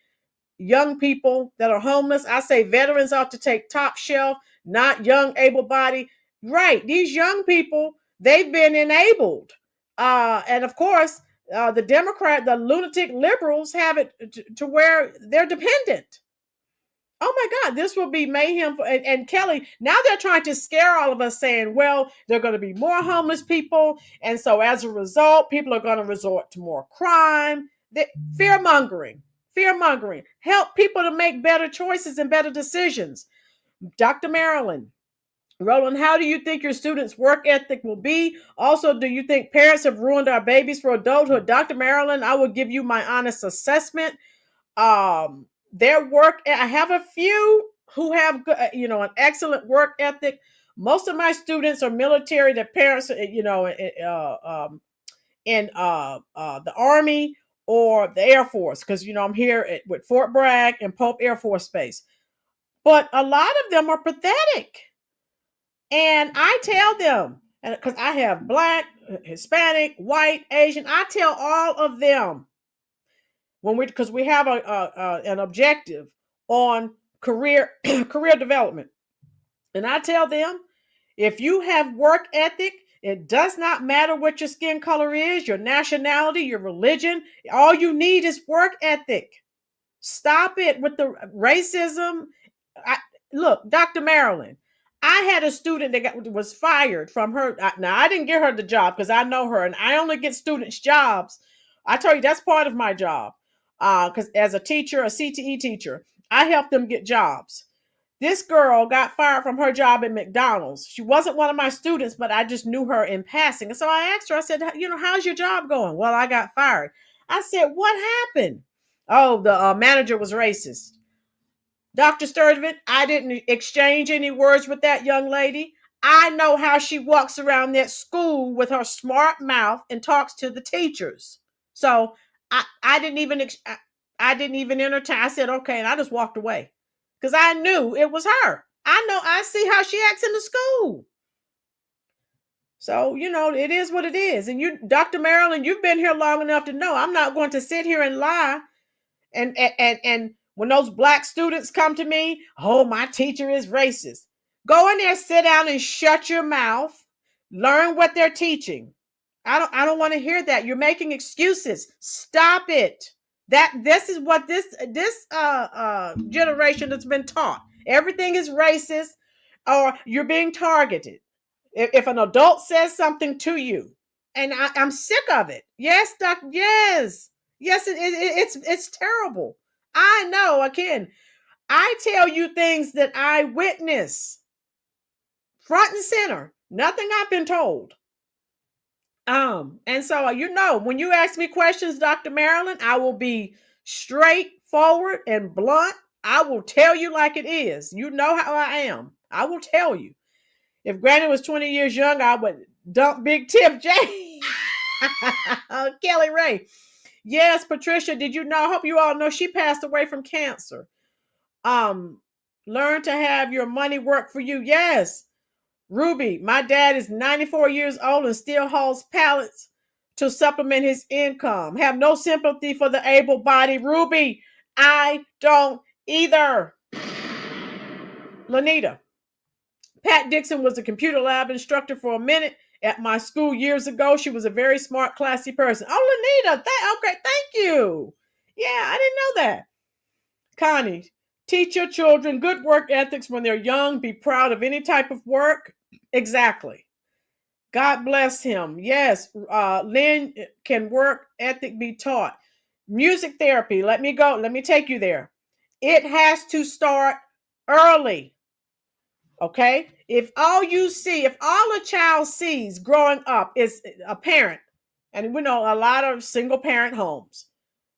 young people that are homeless. I say veterans ought to take top shelf, not young, able-bodied. Right, these young people, they've been enabled. And of course, the lunatic liberals have it to where they're dependent. Oh my God, this will be mayhem. And Kelly, now they're trying to scare all of us, saying, well, there are going to be more homeless people. And so as a result, people are going to resort to more crime. Fear mongering. Help people to make better choices and better decisions. Dr. Marilyn, Roland, how do you think your students' work ethic will be? Also, do you think parents have ruined our babies for adulthood? Dr. Marilyn, I will give you my honest assessment. Their work, I have a few who have, an excellent work ethic. Most of my students are military. Their parents, in the Army or the Air Force, because, I'm here with Fort Bragg and Pope Air Force Base. But a lot of them are pathetic. And I tell them, because I have Black, Hispanic, white, Asian, I tell all of them because we have an objective on career development. And I tell them, if you have work ethic, it does not matter what your skin color is, your nationality, your religion. All you need is work ethic. Stop it with the racism. look, Dr. Marilyn, I had a student that was fired from her. Now, I didn't get her the job because I know her, and I only get students jobs. I tell you, that's part of my job. Because as a teacher, a CTE teacher, I help them get jobs. This girl got fired from her job at McDonald's. She wasn't one of my students, but I just knew her in passing. And so I asked her, I said, how's your job going? Well, I got fired. I said, what happened? Oh, the manager was racist. Dr. Sturtevant, I didn't exchange any words with that young lady. I know how she walks around that school with her smart mouth and talks to the teachers. So I didn't even entertain. I said, okay, and I just walked away because I knew it was her. I see how she acts in the school. So, it is what it is. And you, Dr. Marilyn, you've been here long enough to know I'm not going to sit here and lie. And when those black students come to me, oh, my teacher is racist. Go in there, sit down and shut your mouth. Learn what they're teaching. I don't want to hear that. You're making excuses. Stop it. This is what this generation has been taught. Everything is racist, or you're being targeted. If an adult says something to you, and I'm sick of it. Yes, Doc. Yes, it's terrible. I know. Again, I tell you things that I witness, front and center. Nothing I've been told. And so when you ask me questions, Dr. Marilyn, I will be straightforward and blunt. I will tell you like it is. You know how I am. I will tell you. If Granny was 20 years younger, I would dump Big Tiff J. Kelly Ray. Yes, Patricia, did you know? I hope you all know she passed away from cancer. Learn to have your money work for you. Yes. Ruby, my dad is 94 years old and still hauls pallets to supplement his income. Have no sympathy for the able-bodied. Ruby, I don't either. Lanita, Pat Dixon was a computer lab instructor for a minute at my school years ago. She was a very smart, classy person. Oh, Lanita, okay, thank you. Yeah, I didn't know that. Connie, teach your children good work ethics when they're young. Be proud of any type of work. Exactly. God bless him. Yes, Lynn, can work ethic be taught? Music therapy, let me go. Let me take you there. It has to start early. Okay? If all a child sees growing up is a parent, and we know a lot of single parent homes,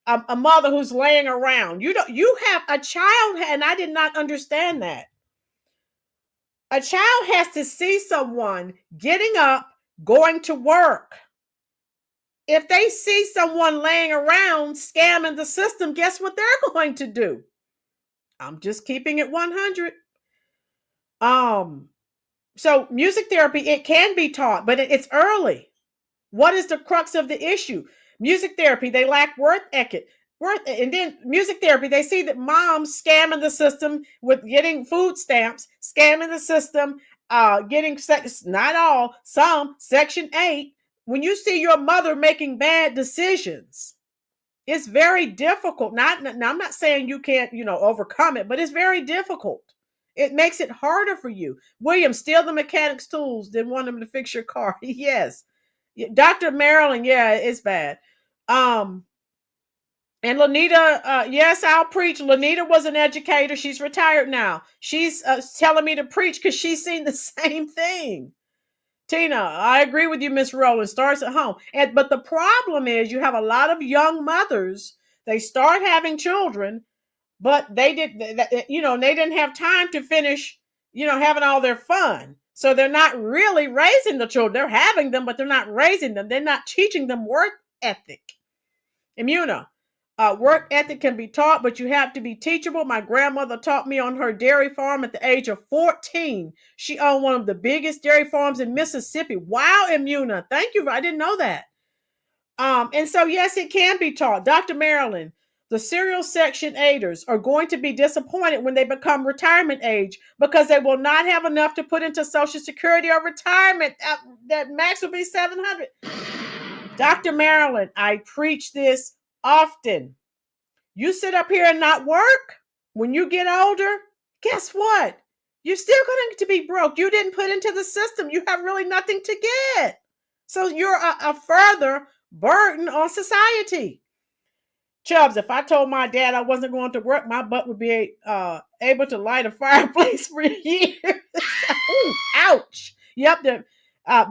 a mother who's laying around, you have a child, and I did not understand that. A child has to see someone getting up, going to work. If they see someone laying around scamming the system, guess what they're going to do? I'm just keeping it 100. So music therapy, it can be taught, but it's early. What is the crux of the issue? Music therapy, they lack work ethic. And then music therapy, they see that moms scamming the system with getting food stamps, scamming the system, getting not all, some Section 8. When you see your mother making bad decisions, it's very difficult. Now, I'm not saying you can't, overcome it, but it's very difficult. It makes it harder for you. William, steal the mechanic's tools, then want them to fix your car. Yes. Dr. Marilyn, yeah, it's bad. And Lanita, yes, I'll preach. Lanita was an educator. She's retired now. She's telling me to preach because she's seen the same thing. Tina, I agree with you, Miss Rowland. Starts at home. But the problem is you have a lot of young mothers. They start having children, but they didn't have time to finish, having all their fun. So they're not really raising the children. They're having them, but they're not raising them. They're not teaching them work ethic. Immuna, work ethic can be taught, but you have to be teachable. My grandmother taught me on her dairy farm at the age of 14. She owned one of the biggest dairy farms in Mississippi. Wow, Immuna. Thank you. I didn't know that. And so, yes, it can be taught. Dr. Marilyn, the serial Section 8ers are going to be disappointed when they become retirement age because they will not have enough to put into Social Security or retirement. That max will be $700. Dr. Marilyn, I preach this often. You sit up here and not work when you get older, guess what? You're still going to be broke. You didn't put into the system. You have really nothing to get. So you're a further burden on society. Chubbs, if I told my dad I wasn't going to work, my butt would be able to light a fireplace for years. Ooh, ouch. Yep,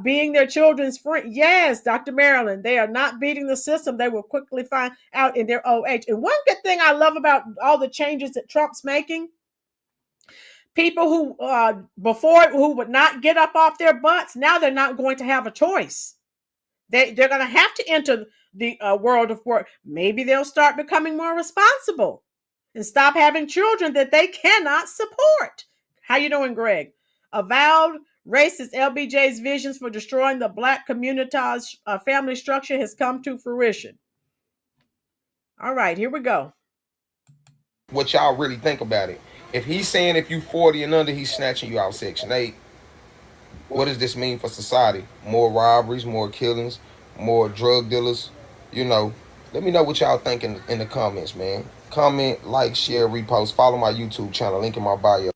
being their children's friend. Yes, Dr. Marilyn, they are not beating the system. They will quickly find out in their old age. And one good thing I love about all the changes that Trump's making, people who before who would not get up off their butts, now they're not going to have a choice. They're going to have to enter the world of work. Maybe they'll start becoming more responsible and stop having children that they cannot support. How you doing, Greg? Avowed racist LBJ's visions for destroying the Black community's family structure has come to fruition. All right, here we go. What y'all really think about it? If he's saying if you 40 and under, he's snatching you out Section 8, what does this mean for society? More robberies, more killings, more drug dealers? You know, let me know what y'all think in the comments, man. Comment, like, share, repost. Follow my YouTube channel. Link in my bio.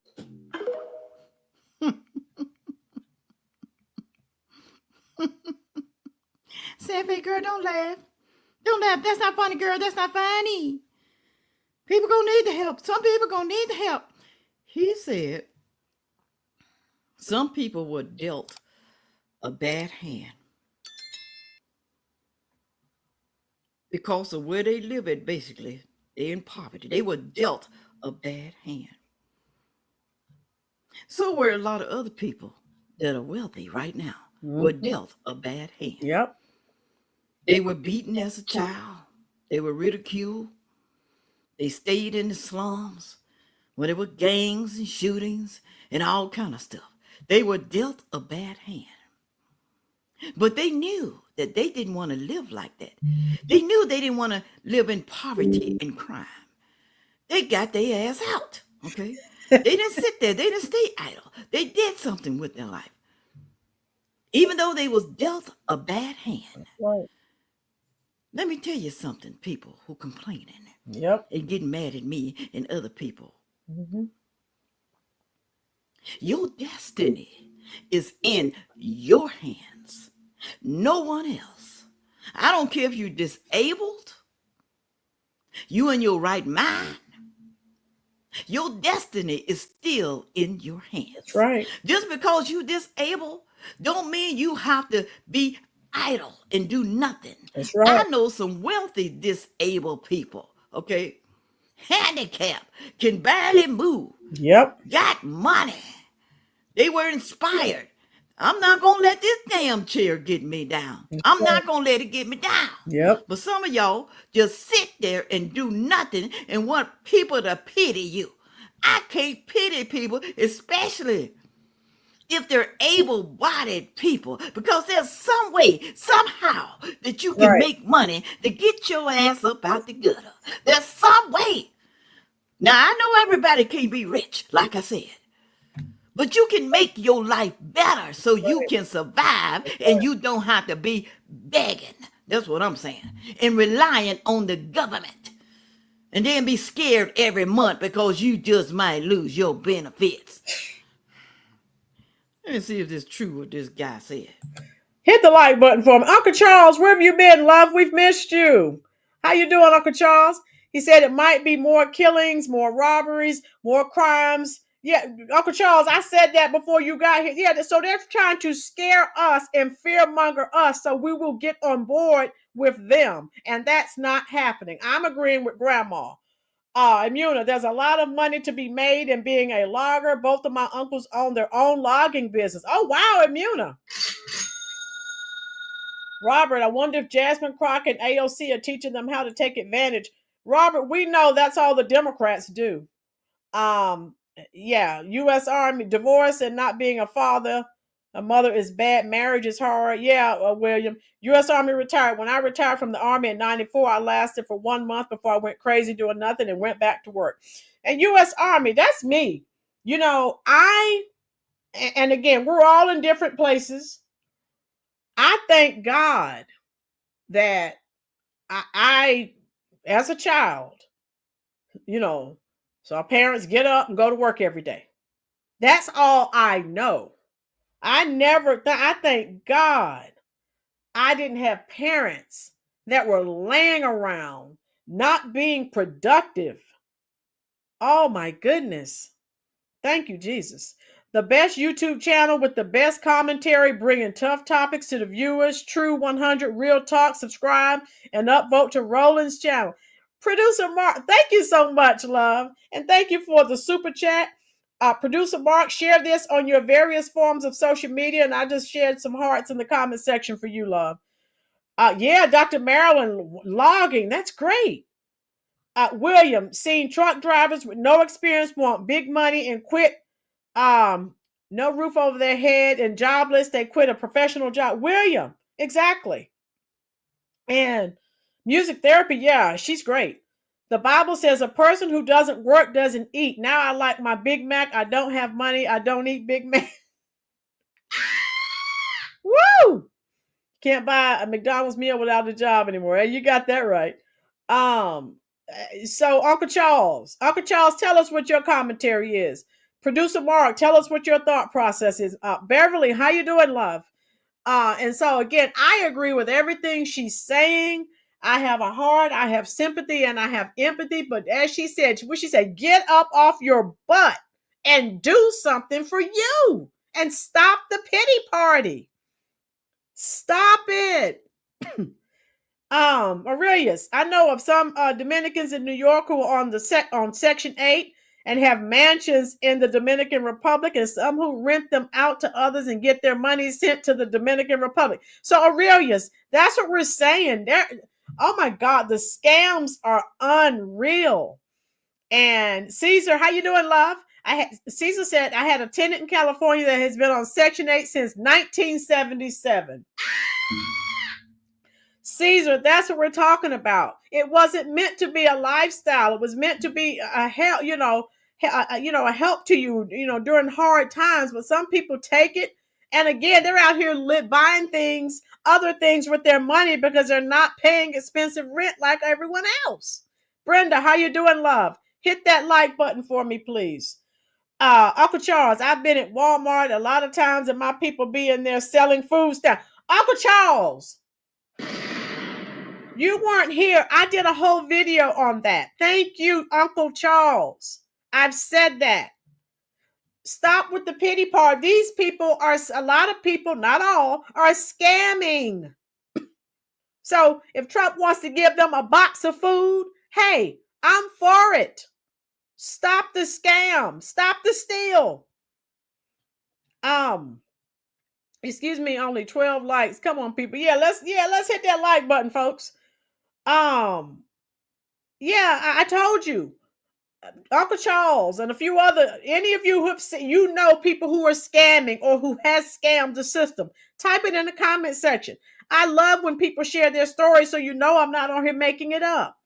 Safi, girl, don't laugh. Don't laugh. That's not funny, girl. That's not funny. People gonna need the help. Some people gonna need the help. He said some people were dealt a bad hand because of where they live at. Basically, they're in poverty. They were dealt a bad hand. So were a lot of other people that are wealthy right now were dealt a bad hand. Yep. They were beaten as a child. They were ridiculed. They stayed in the slums where there were gangs and shootings and all kind of stuff. They were dealt a bad hand. But they knew that they didn't want to live like that. They knew they didn't want to live in poverty and crime. They got their ass out, okay? They didn't sit there. They didn't stay idle. They did something with their life. Even though they was dealt a bad hand. Right. Let me tell you something, people who complaining. Yep. And getting mad at me and other people. Mm-hmm. Your destiny is in your hands. No one else. I don't care if you're disabled. You in your right mind. Your destiny is still in your hands. That's right. Just because you disabled don't mean you have to be idle and do nothing. That's right. I know some wealthy disabled people, okay? Handicapped, can barely move. Yep. Got money. They were inspired. I'm not going to let this damn chair get me down. I'm not going to let it get me down. Yep. But some of y'all just sit there and do nothing and want people to pity you. I can't pity people, especially if they're able-bodied people, because there's some way, somehow, that you can make money to get your ass up out the gutter. There's some way. Now, I know everybody can't be rich, like I said, but you can make your life better so you can survive and you don't have to be begging. That's what I'm saying. And relying on the government. And then be scared every month because you just might lose your benefits. Let me see if this is true what this guy said. Hit the like button for me. Uncle Charles, where have you been, love? We've missed you. How you doing, Uncle Charles? He said it might be more killings, more robberies, more crimes. Yeah, Uncle Charles, I said that before you got here. Yeah, so they're trying to scare us and fearmonger us so we will get on board with them. And that's not happening. I'm agreeing with Grandma. Imuna, there's a lot of money to be made in being a logger. Both of my uncles own their own logging business. Oh, wow, Imuna. Robert, I wonder if Jasmine Crockett and AOC are teaching them how to take advantage. Robert, we know that's all the Democrats do. Yeah, U.S. Army, divorce and not being a father, a mother is bad, marriage is hard. Yeah, William, U.S. Army retired. When I retired from the Army in 94, I lasted for 1 month before I went crazy doing nothing and went back to work. And U.S. Army, that's me. You know, and again, we're all in different places. I thank God that I as a child, you know, so our parents get up and go to work every day. That's all I know. I thank God I didn't have parents that were laying around, not being productive. Oh my goodness. Thank you, Jesus. The best YouTube channel with the best commentary, bringing tough topics to the viewers. True 100 Real Talk. Subscribe and upvote to Roland's channel. Producer Mark, thank you so much, love. And thank you for the super chat. Producer Mark, share this on your various forms of social media. And I just shared some hearts in the comment section for you, love. Yeah, Dr. Marilyn logging. That's great. William, seen truck drivers with no experience want big money and quit. No roof over their head and jobless. They quit a professional job. William, exactly. And music therapy, yeah, she's great. The Bible says a person who doesn't work doesn't eat. Now I like my Big Mac. I don't have money. I don't eat Big Mac. Woo! Can't buy a McDonald's meal without a job anymore. Hey, you got that right. So Uncle Charles, tell us what your commentary is. Producer Mark, tell us what your thought process is. Beverly, how you doing, love? And so again, I agree with everything she's saying. I have a heart, I have sympathy, and I have empathy. But as she said, what she said, get up off your butt and do something for you and stop the pity party. Stop it. Aurelius, I know of some Dominicans in New York who are on Section 8 and have mansions in the Dominican Republic, and some who rent them out to others and get their money sent to the Dominican Republic. So Aurelius, that's what we're saying. Oh my God, the scams are unreal. And Caesar, how you doing, love? Caesar said, I had a tenant in California that has been on Section 8 since 1977. Caesar, that's what we're talking about. It wasn't meant to be a lifestyle. It was meant to be a help, a help to you, during hard times. But some people take it, and again, they're out here buying things, other things with their money because they're not paying expensive rent like everyone else. Brenda, how you doing, love? Hit that like button for me, please. Uncle Charles, I've been at Walmart a lot of times, and my people be in there selling food stuff. Uncle Charles, you weren't here. I did a whole video on that. Thank you, Uncle Charles. I've said that. Stop with the pity party. These people are, a lot of people, not all, are scamming. So if Trump wants to give them a box of food, hey, I'm for it. Stop the scam. Stop the steal. Excuse me, only 12 likes. Come on, people. Let's hit that like button, folks. I told you, Uncle Charles and a few other, any of you who have seen, people who are scamming or who has scammed the system, type it in the comment section. I love when people share their stories, so I'm not on here making it up.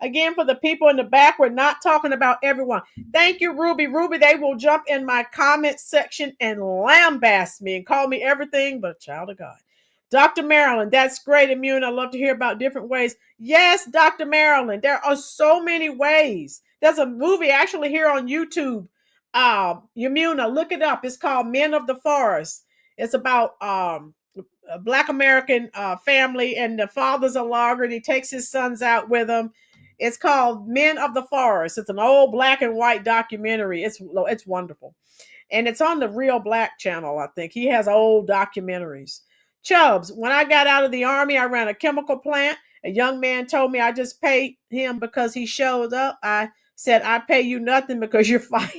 Again, for the people in the back, we're not talking about everyone. Thank you, Ruby. They will jump in my comment section and lambaste me and call me everything but a child of God. Dr. Marilyn, that's great, Immune. I love to hear about different ways. Yes, Dr. Marilyn, there are so many ways. There's a movie actually here on YouTube. Yamuna, look it up. It's called Men of the Forest. It's about a Black American family, and the father's a logger, and he takes his sons out with him. It's called Men of the Forest. It's an old black and white documentary. It's wonderful. And it's on the Real Black channel, I think. He has old documentaries. Chubbs, when I got out of the Army, I ran a chemical plant. A young man told me I just paid him because he showed up. I said, I pay you nothing because you're fired.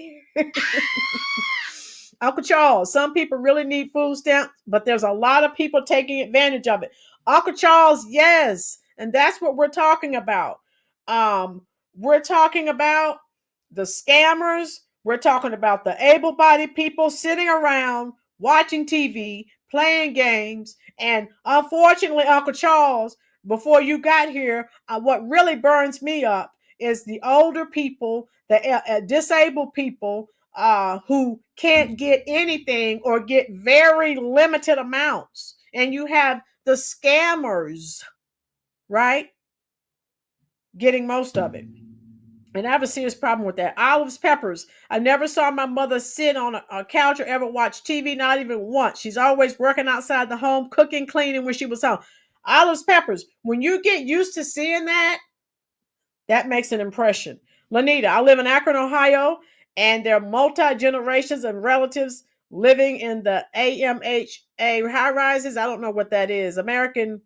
Uncle Charles, some people really need food stamps, but there's a lot of people taking advantage of it. Uncle Charles, yes. And that's what we're talking about. We're talking about the scammers. We're talking about the able-bodied people sitting around watching TV, playing games. And unfortunately, Uncle Charles, before you got here, what really burns me up is the older people, the disabled people who can't get anything or get very limited amounts. And you have the scammers, right, getting most of it. And I have a serious problem with that. Olives, peppers. I never saw my mother sit on a couch or ever watch TV, not even once. She's always working outside the home, cooking, cleaning when she was home. Olives, peppers. When you get used to seeing that, that makes an impression. Lanita, I live in Akron, Ohio, and there are multi generations and relatives living in the AMHA high rises. I don't know what that is. American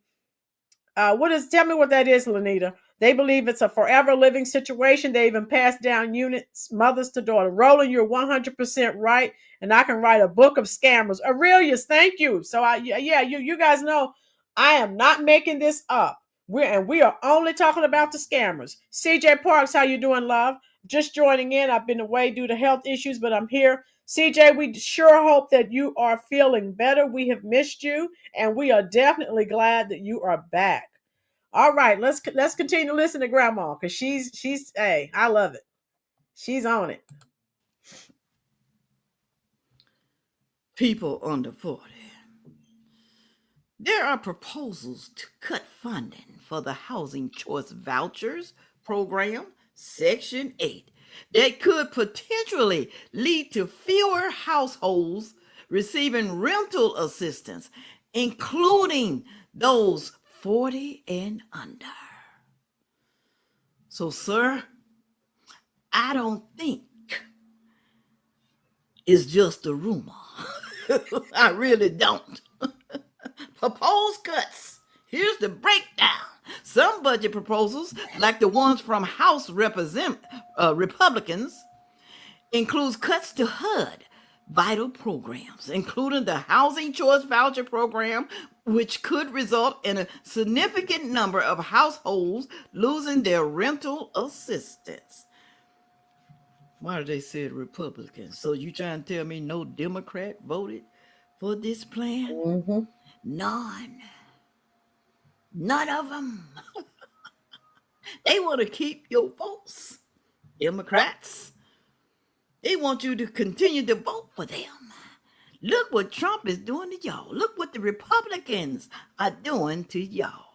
tell me what that is, Lanita. They believe it's a forever living situation. They even pass down units, mothers to daughter. Roland, you're 100% right. And I can write a book of scammers. Aurelius, thank you. So you guys know I am not making this up. We are only talking about the scammers. CJ Parks, how you doing, love? Just joining in. I've been away due to health issues, but I'm here. CJ, we sure hope that you are feeling better. We have missed you, and we are definitely glad that you are back. All right, let's continue to listen to Grandma, because she's hey, I love it. She's on it. People under 40. There are proposals to cut funding for the Housing Choice Vouchers program, Section 8, that could potentially lead to fewer households receiving rental assistance, including those 40 and under. So, sir, I don't think it's just a rumor. I really don't. Proposed cuts. Here's the breakdown. Some budget proposals, like the ones from House Republicans, includes cuts to HUD vital programs, including the Housing Choice Voucher program, which could result in a significant number of households losing their rental assistance. Why did they say Republicans? So you trying to tell me no Democrat voted for this plan? Mm-hmm. None of them. They want to keep your votes. Democrats, they want you to continue to vote for them. Look what Trump is doing to y'all. Look what the Republicans are doing to y'all.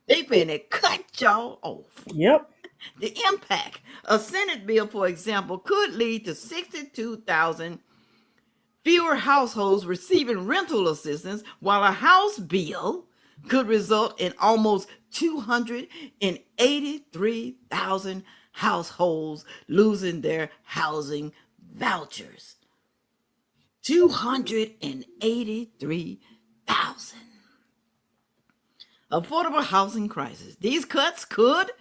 They finna cut y'all off. Yep. The impact, a Senate bill, for example, could lead to 62,000 fewer households receiving rental assistance, while a House bill could result in almost 283,000 households losing their housing vouchers. 283,000. Affordable housing crisis. These cuts could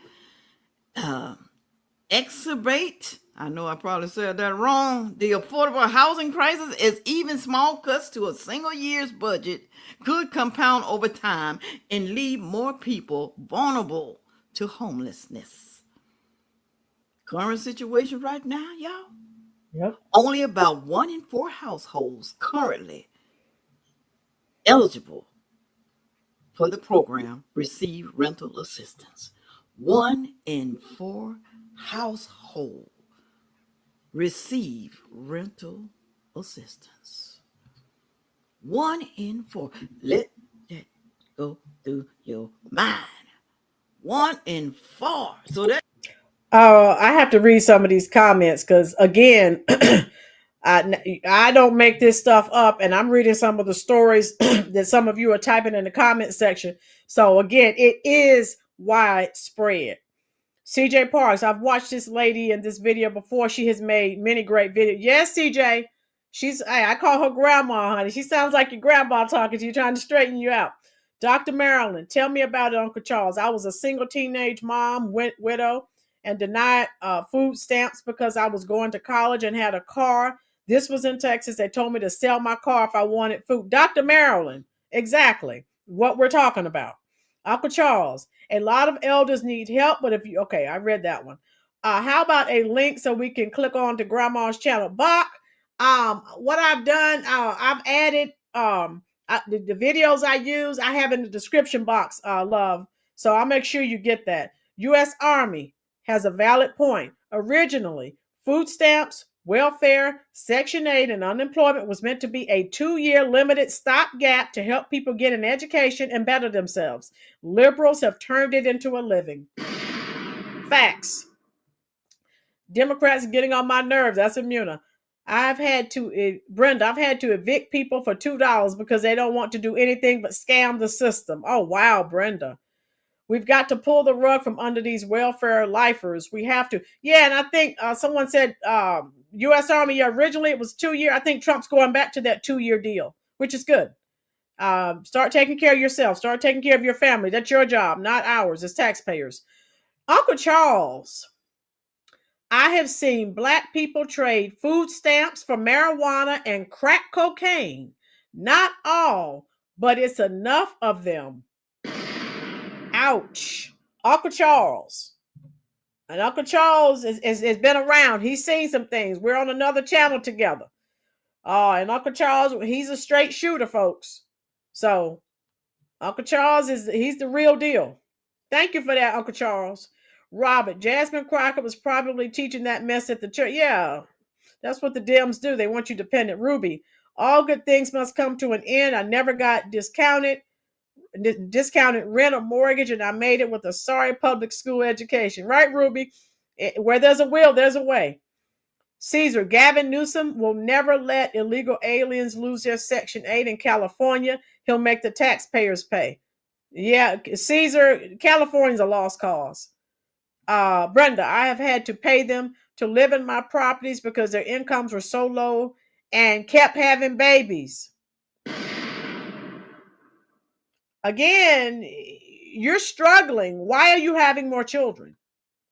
exacerbate, I know I probably said that wrong, the affordable housing crisis, as even small cuts to a single year's budget could compound over time and leave more people vulnerable to homelessness. Current situation right now, y'all, Yep. only about 1 in 4 households currently eligible for the program receive rental assistance. 1 in 4 households receive rental assistance. 1 in 4. Let that go through your mind. 1 in 4. So that I have to read some of these comments because, again, I don't make this stuff up, and I'm reading some of the stories that some of you are typing in the comment section. So, again, it is widespread. CJ Parks, I've watched this lady in this video before. She has made many great videos. Yes, CJ. I call her grandma, honey. She sounds like your grandma talking to you, trying to straighten you out. Dr. Marilyn, tell me about it, Uncle Charles. I was a single teenage mom, widow, and denied food stamps because I was going to college and had a car. This was in Texas. They told me to sell my car if I wanted food. Dr. Marilyn, exactly what we're talking about. Uncle Charles, a lot of elders need help, but I read that one. How about a link so we can click on to Grandma's channel? Bach, what I've done, I've added the videos I use, I have in the description box, love. So I'll make sure you get that. U.S. Army has a valid point. Originally, food stamps, welfare, Section 8, and unemployment was meant to be a 2-year limited stopgap to help people get an education and better themselves. Liberals have turned it into a living. Facts. Democrats are getting on my nerves. That's Imuna. Brenda, I've had to evict people for $2 because they don't want to do anything but scam the system. Oh, wow, Brenda. We've got to pull the rug from under these welfare lifers. We have to. Yeah, and I think someone said U.S. Army, yeah, originally it was 2 year. I think Trump's going back to that 2-year deal, which is good. Start taking care of yourself. Start taking care of your family. That's your job, not ours as taxpayers. Uncle Charles, I have seen Black people trade food stamps for marijuana and crack cocaine. Not all, but it's enough of them. Ouch. Uncle Charles. And Uncle Charles has been around. He's seen some things. We're on another channel together. And Uncle Charles, he's a straight shooter, folks. So Uncle Charles he's the real deal. Thank you for that, Uncle Charles. Robert, Jasmine Crockett was probably teaching that mess at the church. Yeah, that's what the Dems do. They want you dependent. Ruby, all good things must come to an end. I never got discounted rent or mortgage, and I made it with a sorry public school education. Right, Ruby? Where there's a will, there's a way. Caesar, Gavin Newsom will never let illegal aliens lose their Section 8 in California. He'll make the taxpayers pay. Yeah, Caesar, California's a lost cause. Brenda, I have had to pay them to live in my properties because their incomes were so low and kept having babies. Again, you're struggling. Why are you having more children?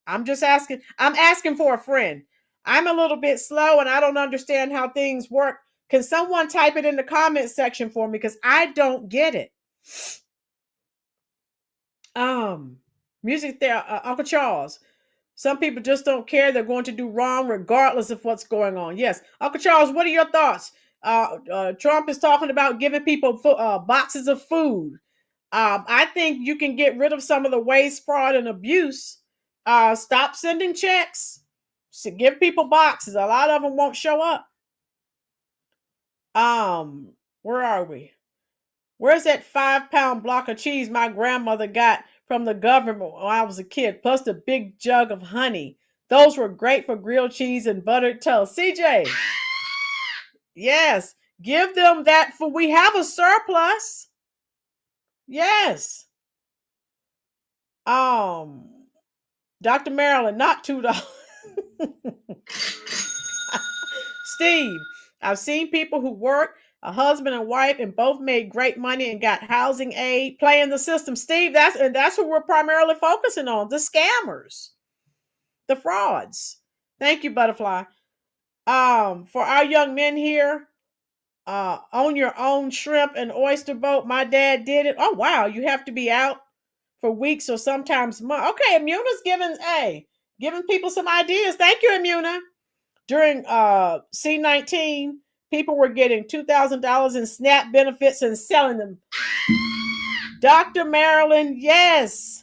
I'm just asking. I'm asking for a friend. I'm a little bit slow and I don't understand how things work. Can someone type it in the comment section for me? Because I don't get it. Music there, Uncle Charles. Some people just don't care. They're going to do wrong regardless of what's going on. Yes. Uncle Charles, what are your thoughts? Trump is talking about giving people boxes of food. I think you can get rid of some of the waste, fraud, and abuse. Stop sending checks. Give people boxes. A lot of them won't show up. Where are we? Where's that 5-pound block of cheese my grandmother got from the government when I was a kid, plus the big jug of honey? Those were great for grilled cheese and buttered toast. CJ, yes, give them that for we have a surplus. Yes. Dr. Marilyn, not $2. Steve, I've seen people who work, a husband and wife, and both made great money and got housing aid, playing the system. Steve, that's what we're primarily focusing on, the scammers, the frauds. Thank you, Butterfly. For our young men here, own your own shrimp and oyster boat. My dad did it. Oh, wow. You have to be out for weeks or sometimes months. Okay, Immuna's giving people some ideas. Thank you, Immuna. During C-19, people were getting $2,000 in SNAP benefits and selling them. Dr. Marilyn, yes.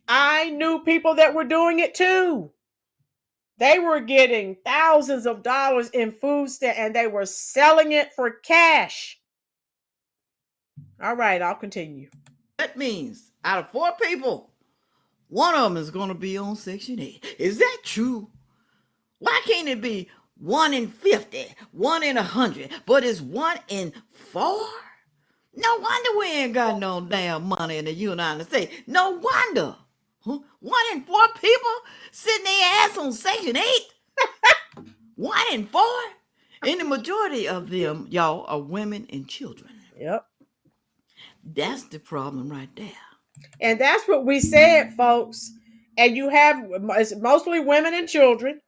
I knew people that were doing it too. They were getting thousands of dollars in food stamps and they were selling it for cash. All right, I'll continue. That means out of 4 people, one of them is going to be on Section 8. Is that true? Why can't it be 1 in 50, 1 in 100, but it's 1 in 4? No wonder we ain't got no damn money in the United States. No wonder. 1 in 4 people sitting their ass on Section 8? 1 in 4? And the majority of them, y'all, are women and children. Yep. That's the problem right there. And that's what we said, folks. And you have, it's mostly women and children.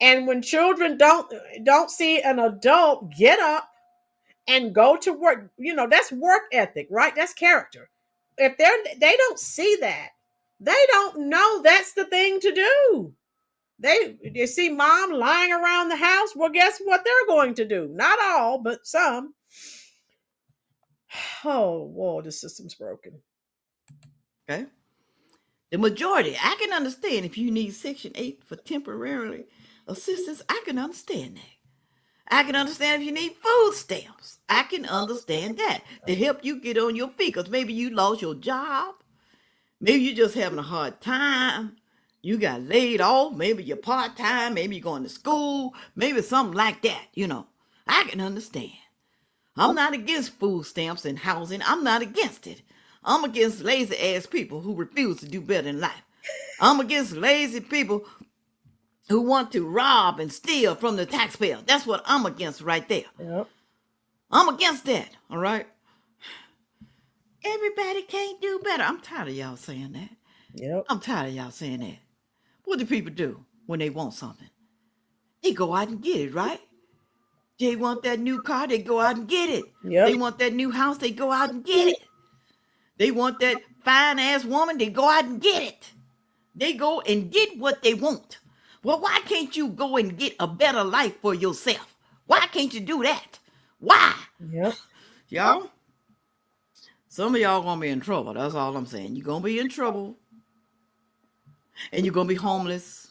And when children don't see an adult get up and go to work, that's work ethic, right? That's character. If they don't see that, they don't know that's the thing to do. They see mom lying around the house. Well, guess what they're going to do? Not all, but some. Oh, whoa, the system's broken. Okay. The majority, I can understand if you need Section 8 for temporarily assistance. I can understand that. I can understand if you need food stamps. I can understand that to help you get on your feet because maybe you lost your job. Maybe you're just having a hard time You got laid off, maybe you're part-time, maybe you're going to school, maybe something like that, I can understand. I'm not against food stamps and housing. I'm not against it. I'm against lazy ass people who refuse to do better in life. I'm against lazy people who want to rob and steal from the taxpayer. That's what I'm against right there. Yep. I'm against that, all right? Everybody can't do better. I'm tired of y'all saying that. Yep. I'm tired of y'all saying that. What do people do when they want something? They go out and get it, right? They want that new car, they go out and get it. Yep. They want that new house, they go out and get it. They want that fine-ass woman, they go out and get it. They go and get what they want. Well, why can't you go and get a better life for yourself? Why can't you do that? Why? Yep. Y'all, some of y'all gonna be in trouble. That's all I'm saying. You're gonna be in trouble. And you're gonna be homeless.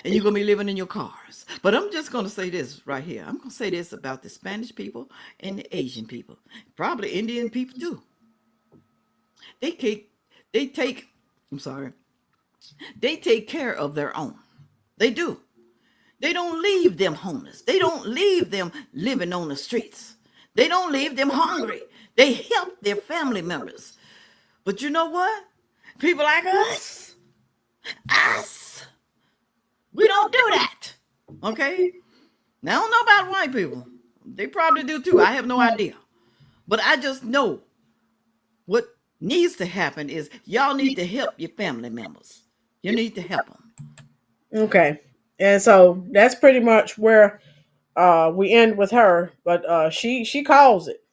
And you're gonna be living in your cars. But I'm just gonna say this right here. I'm gonna say this about the Spanish people and the Asian people. Probably Indian people too. They take care of their own. They do. They don't leave them homeless. They don't leave them living on the streets. They don't leave them hungry. They help their family members. But you know what? People like us, we don't do that. Okay? Now, I don't know about white people. They probably do too. I have no idea. But I just know what needs to happen is y'all need to help your family members. You need to help them. Okay. And so that's pretty much where we end with her. But she calls it.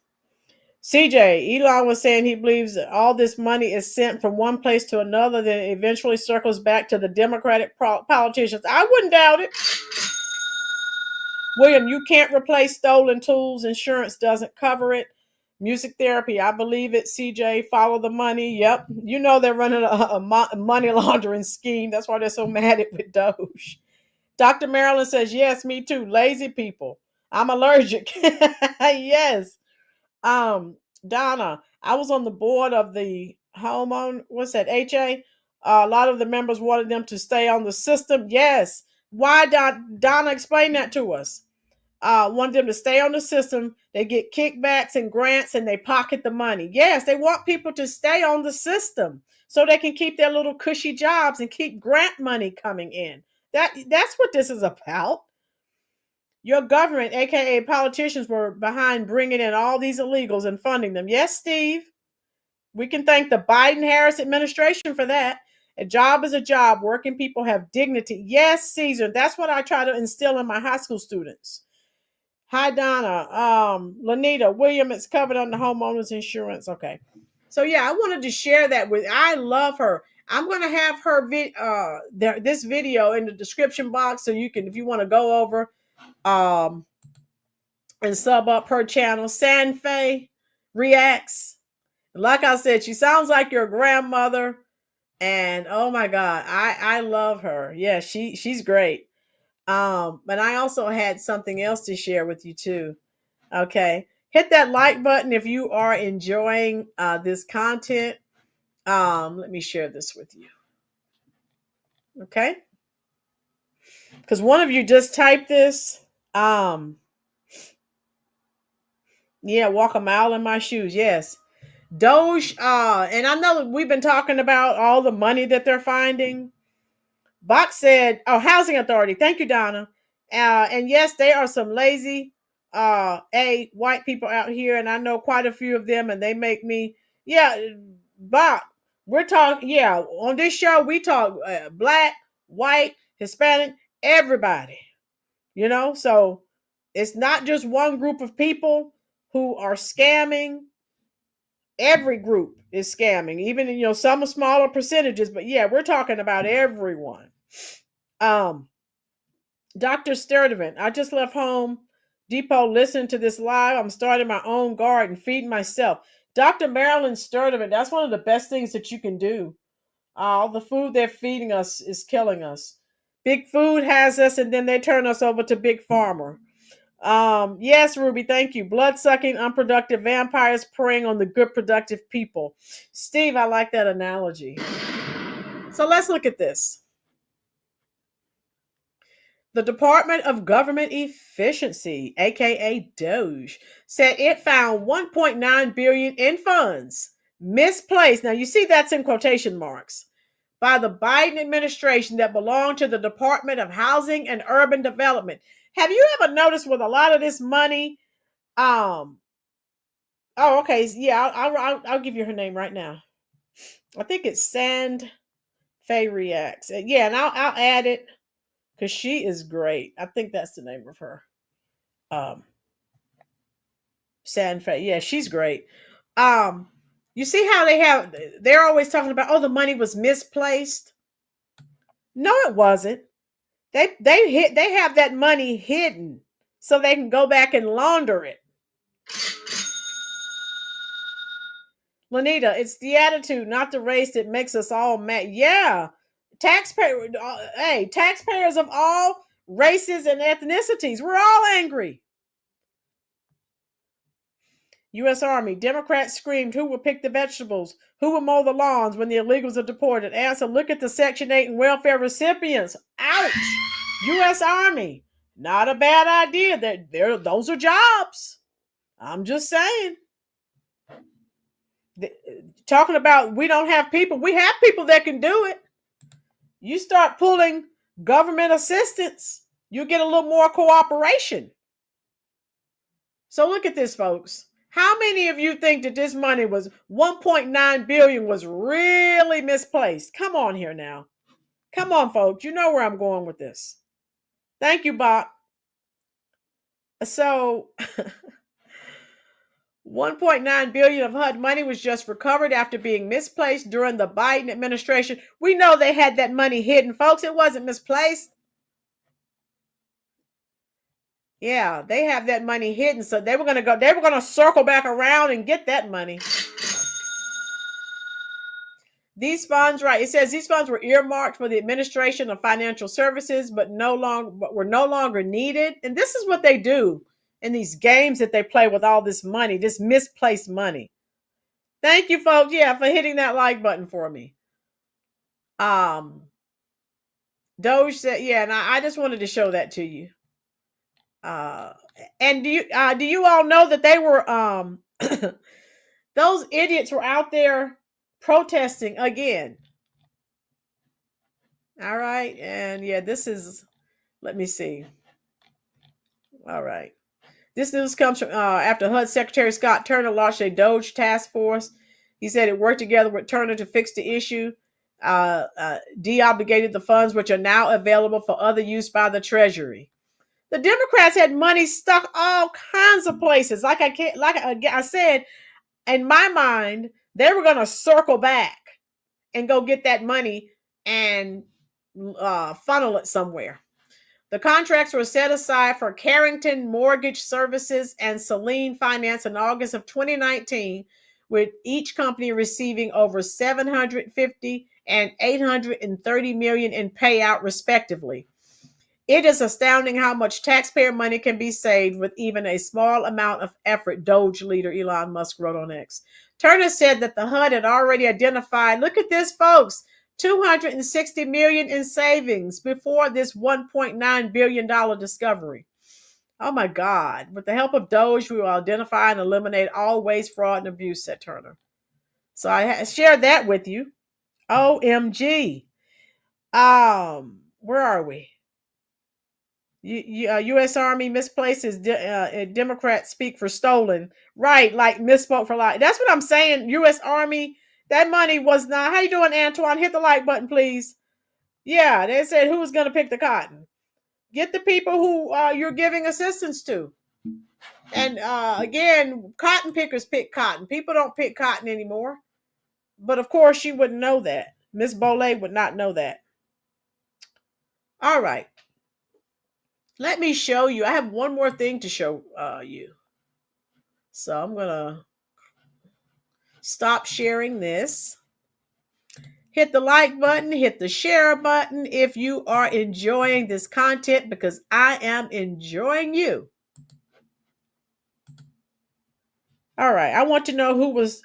CJ, Elon was saying he believes that all this money is sent from one place to another, then it eventually circles back to the Democratic politicians. I wouldn't doubt it. William, you can't replace stolen tools. Insurance doesn't cover it. Music therapy, I believe it. CJ, follow the money. Yep. You know they're running a money laundering scheme. That's why they're so mad at with DOGE. Dr. Marilyn says, yes, me too. Lazy people. I'm allergic. Yes. Donna, I was on the board of the what's that, HA? A lot of the members wanted them to stay on the system. Yes. Why, Donna, explain that to us. Want them to stay on the system. They get kickbacks and grants and they pocket the money. Yes, they want people to stay on the system so they can keep their little cushy jobs and keep grant money coming in. That's what this is about. Your government, aka politicians, were behind bringing in all these illegals and funding them. Yes, Steve, we can thank the Biden-Harris administration for that. A job is a job. Working people have dignity. Yes, Caesar. That's what I try to instill in my high school students. Hi, Donna. Lanita, William, it's covered on the homeowners insurance. Okay. So yeah, I wanted to share that with. I love her. I'm going to have her this video in the description box so you can, if you want to go over and sub up her channel. Sanfei Reacts. Like I said, she sounds like your grandmother. And oh my God, I love her. Yeah, she's great. But I also had something else to share with you too. Okay. Hit that like button if you are enjoying this content. Let me share this with you. Okay. Because one of you just typed this. Yeah, walk a mile in my shoes. Yes. DOGE, and I know we've been talking about all the money that they're finding. Box said, Housing Authority. Thank you, Donna. And yes, there are some lazy white people out here, and I know quite a few of them, and they make me, Bob, we're talking, on this show, we talk black, white, Hispanic, everybody, so it's not just one group of people who are scamming. Every group is scamming, even, some are smaller percentages, but we're talking about everyone. Dr. Sturdivant, I just left Home Depot listening to this live. I'm starting my own garden, feeding myself. Dr. Marilyn Sturdivant, that's one of the best things that you can do. All the food they're feeding us is killing us. Big Food has us, and then they turn us over to Big Pharma. Yes, Ruby, thank you. Blood-sucking, unproductive vampires preying on the good, productive people. Steve, I like that analogy. So let's look at this. The Department of Government Efficiency, aka DOGE, said it found 1.9 billion in funds misplaced. Now you see that's in quotation marks by the Biden administration that belonged to the Department of Housing and Urban Development. Have you ever noticed with a lot of this money? Oh, okay, yeah, I'll give you her name right now. I think it's Sand Faye Reacts. Yeah, and I'll add it because she is great. I think that's the name of her. Sand Faye. Yeah, she's great. Um, you see how they're always talking about, oh, the money was misplaced. No, it wasn't. They have that money hidden so they can go back and launder it. Lanita, it's the attitude, not the race, that makes us all mad. Yeah, taxpayers of all races and ethnicities, we're all angry. U.S. Army, Democrats screamed, who will pick the vegetables? Who will mow the lawns when the illegals are deported? Answer, look at the Section 8 and welfare recipients. Ouch. U.S. Army, not a bad idea. Those are jobs. I'm just saying. Talking about we don't have people. We have people that can do it. You start pulling government assistance, you get a little more cooperation. So look at this, folks. How many of you think that this money was 1.9 billion was really misplaced? Come on here now. Come on, folks. You know where I'm going with this. Thank you, Bob. So 1.9 billion of HUD money was just recovered after being misplaced during the Biden administration. We know they had that money hidden, folks. It wasn't misplaced. Yeah, they have that money hidden. So they were going to circle back around and get that money. These funds, right? It says these funds were earmarked for the administration of financial services, but were no longer needed. And this is what they do in these games that they play with all this money, this misplaced money. Thank you, folks. Yeah, for hitting that like button for me. Doge said, yeah, and I just wanted to show that to you. And do you all know that they were those idiots were out there protesting again? All right, and yeah, this is. Let me see. All right, this news comes from after HUD Secretary Scott Turner launched a DOGE task force. He said it worked together with Turner to fix the issue. Deobligated the funds, which are now available for other use by the Treasury. The Democrats had money stuck all kinds of places. Like I said, in my mind, they were going to circle back and go get that money and funnel it somewhere. The contracts were set aside for Carrington Mortgage Services and Celine Finance in August of 2019, with each company receiving over $750 and $830 million in payout, respectively. It is astounding how much taxpayer money can be saved with even a small amount of effort, DOGE leader Elon Musk wrote on X. Turner said that the HUD had already identified, look at this, folks, $260 million in savings before this $1.9 billion discovery. Oh my God. With the help of DOGE, we will identify and eliminate all waste, fraud, and abuse, said Turner. So I shared that with you. OMG. Where are we? U.S. Army misplaces Democrats speak for stolen. Right, like misspoke for like. That's what I'm saying. U.S. Army, that money was not. How you doing, Antoine? Hit the like button, please. Yeah, they said who was going to pick the cotton. Get the people who you're giving assistance to. And again, cotton pickers pick cotton. People don't pick cotton anymore. But of course, she wouldn't know that. Miss Boley would not know that. All right. Let me show you. I have one more thing to show you. So I'm going to stop sharing this. Hit the like button, hit the share button if you are enjoying this content, because I am enjoying you. All right. I want to know who was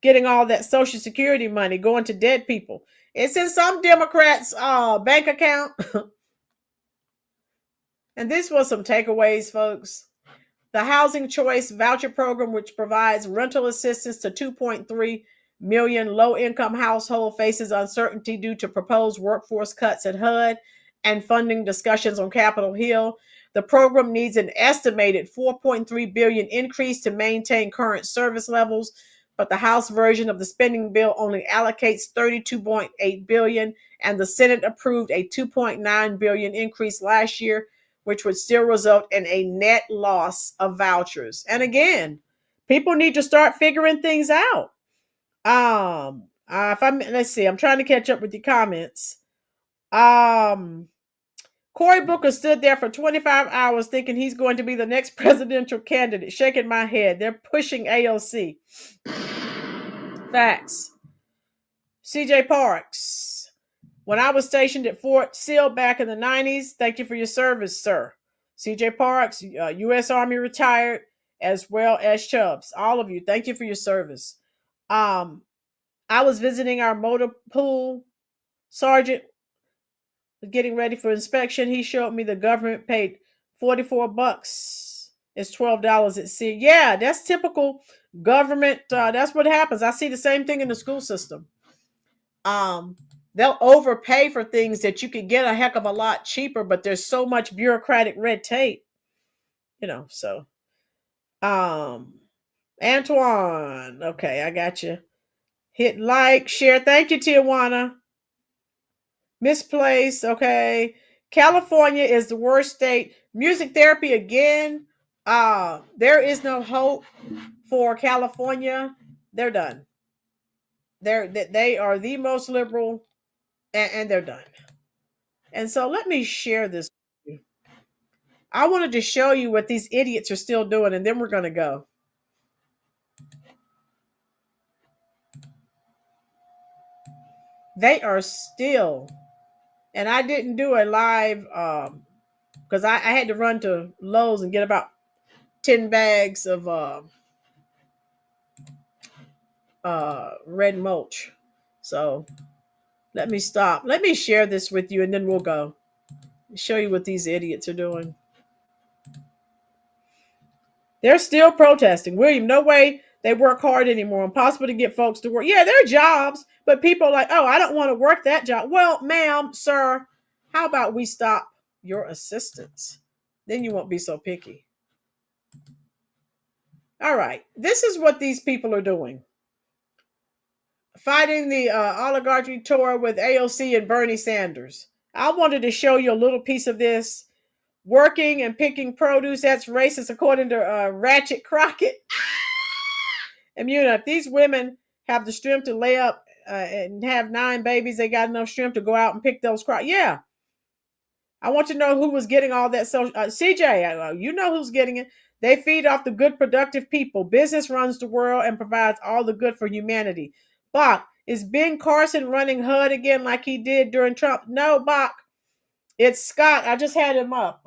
getting all that Social Security money going to dead people. It's in some Democrats' bank account. And this was some takeaways, folks. The Housing Choice Voucher Program, which provides rental assistance to 2.3 million low-income households, faces uncertainty due to proposed workforce cuts at HUD and funding discussions on Capitol Hill. The program needs an estimated $4.3 billion increase to maintain current service levels, but the House version of the spending bill only allocates $32.8 billion, and the Senate approved a $2.9 billion increase last year, which would still result in a net loss of vouchers. And again, people need to start figuring things out. Let's see, I'm trying to catch up with your comments. Cory Booker stood there for 25 hours thinking he's going to be the next presidential candidate, shaking my head. They're pushing AOC. Facts. CJ Parks. When I was stationed at Fort Sill back in the 90s, thank you for your service, sir. CJ Parks, U.S. Army retired, as well as Chubbs. All of you, thank you for your service. I was visiting our motor pool sergeant, getting ready for inspection. He showed me the government paid $44. It's $12 at sea. Yeah, that's typical government. That's what happens. I see the same thing in the school system. They'll overpay for things that you could get a heck of a lot cheaper, but there's so much bureaucratic red tape, so. Antoine, okay, I got you. Hit like, share. Thank you, Tijuana. Misplaced, okay. California is the worst state. Music therapy again. There is no hope for California. They're done. They are the most liberal, and they're done. And so let me share this with you. I wanted to show you what these idiots are still doing, and then we're going to go. They are still, and I didn't do a live because I had to run to Lowe's and get about 10 bags of red mulch. So let me stop. Let me share this with you, and then we'll go. Show you what these idiots are doing. They're still protesting. William, no way they work hard anymore. Impossible to get folks to work. Yeah, they're jobs, but people are like, oh, I don't want to work that job. Well, ma'am, sir, how about we stop your assistance? Then you won't be so picky. All right. This is what these people are doing. Fighting the oligarchy tour with AOC and Bernie Sanders. I wanted to show you a little piece of this. Working and picking produce, that's racist according to Ratchet Crockett. And if these women have the strength to lay up and have 9 babies, they got enough strength to go out and pick those crops. Yeah. I want to know who was getting all that. CJ, you know who's getting it. They feed off the good, productive people. Business runs the world and provides all the good for humanity. Bach, is Ben Carson running HUD again like he did during Trump? No, Bach. It's Scott. I just had him up.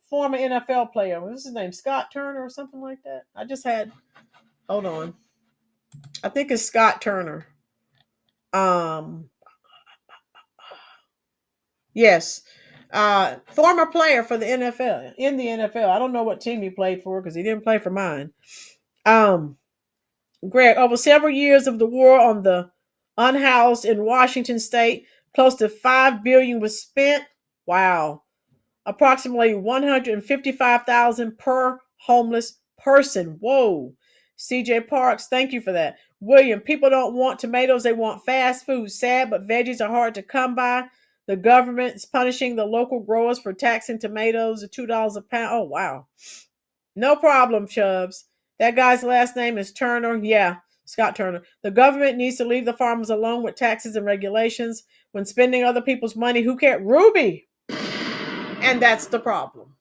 Former NFL player. What's his name? Scott Turner or something like that. Hold on. I think it's Scott Turner. Yes. Former player for the NFL, in the NFL. I don't know what team he played for because he didn't play for mine. Greg, over several years of the war on the unhoused in Washington state, close to $5 billion was spent. Wow. Approximately $155,000 per homeless person. Whoa. CJ Parks, thank you for that. William, people don't want tomatoes, they want fast food. Sad, but veggies are hard to come by. The government is punishing the local growers for taxing tomatoes at $2 a pound. Oh, wow. No problem, Chubbs. That guy's last name is Turner. Yeah, Scott Turner. The government needs to leave the farmers alone with taxes and regulations. When spending other people's money, who cares? Ruby. And that's the problem.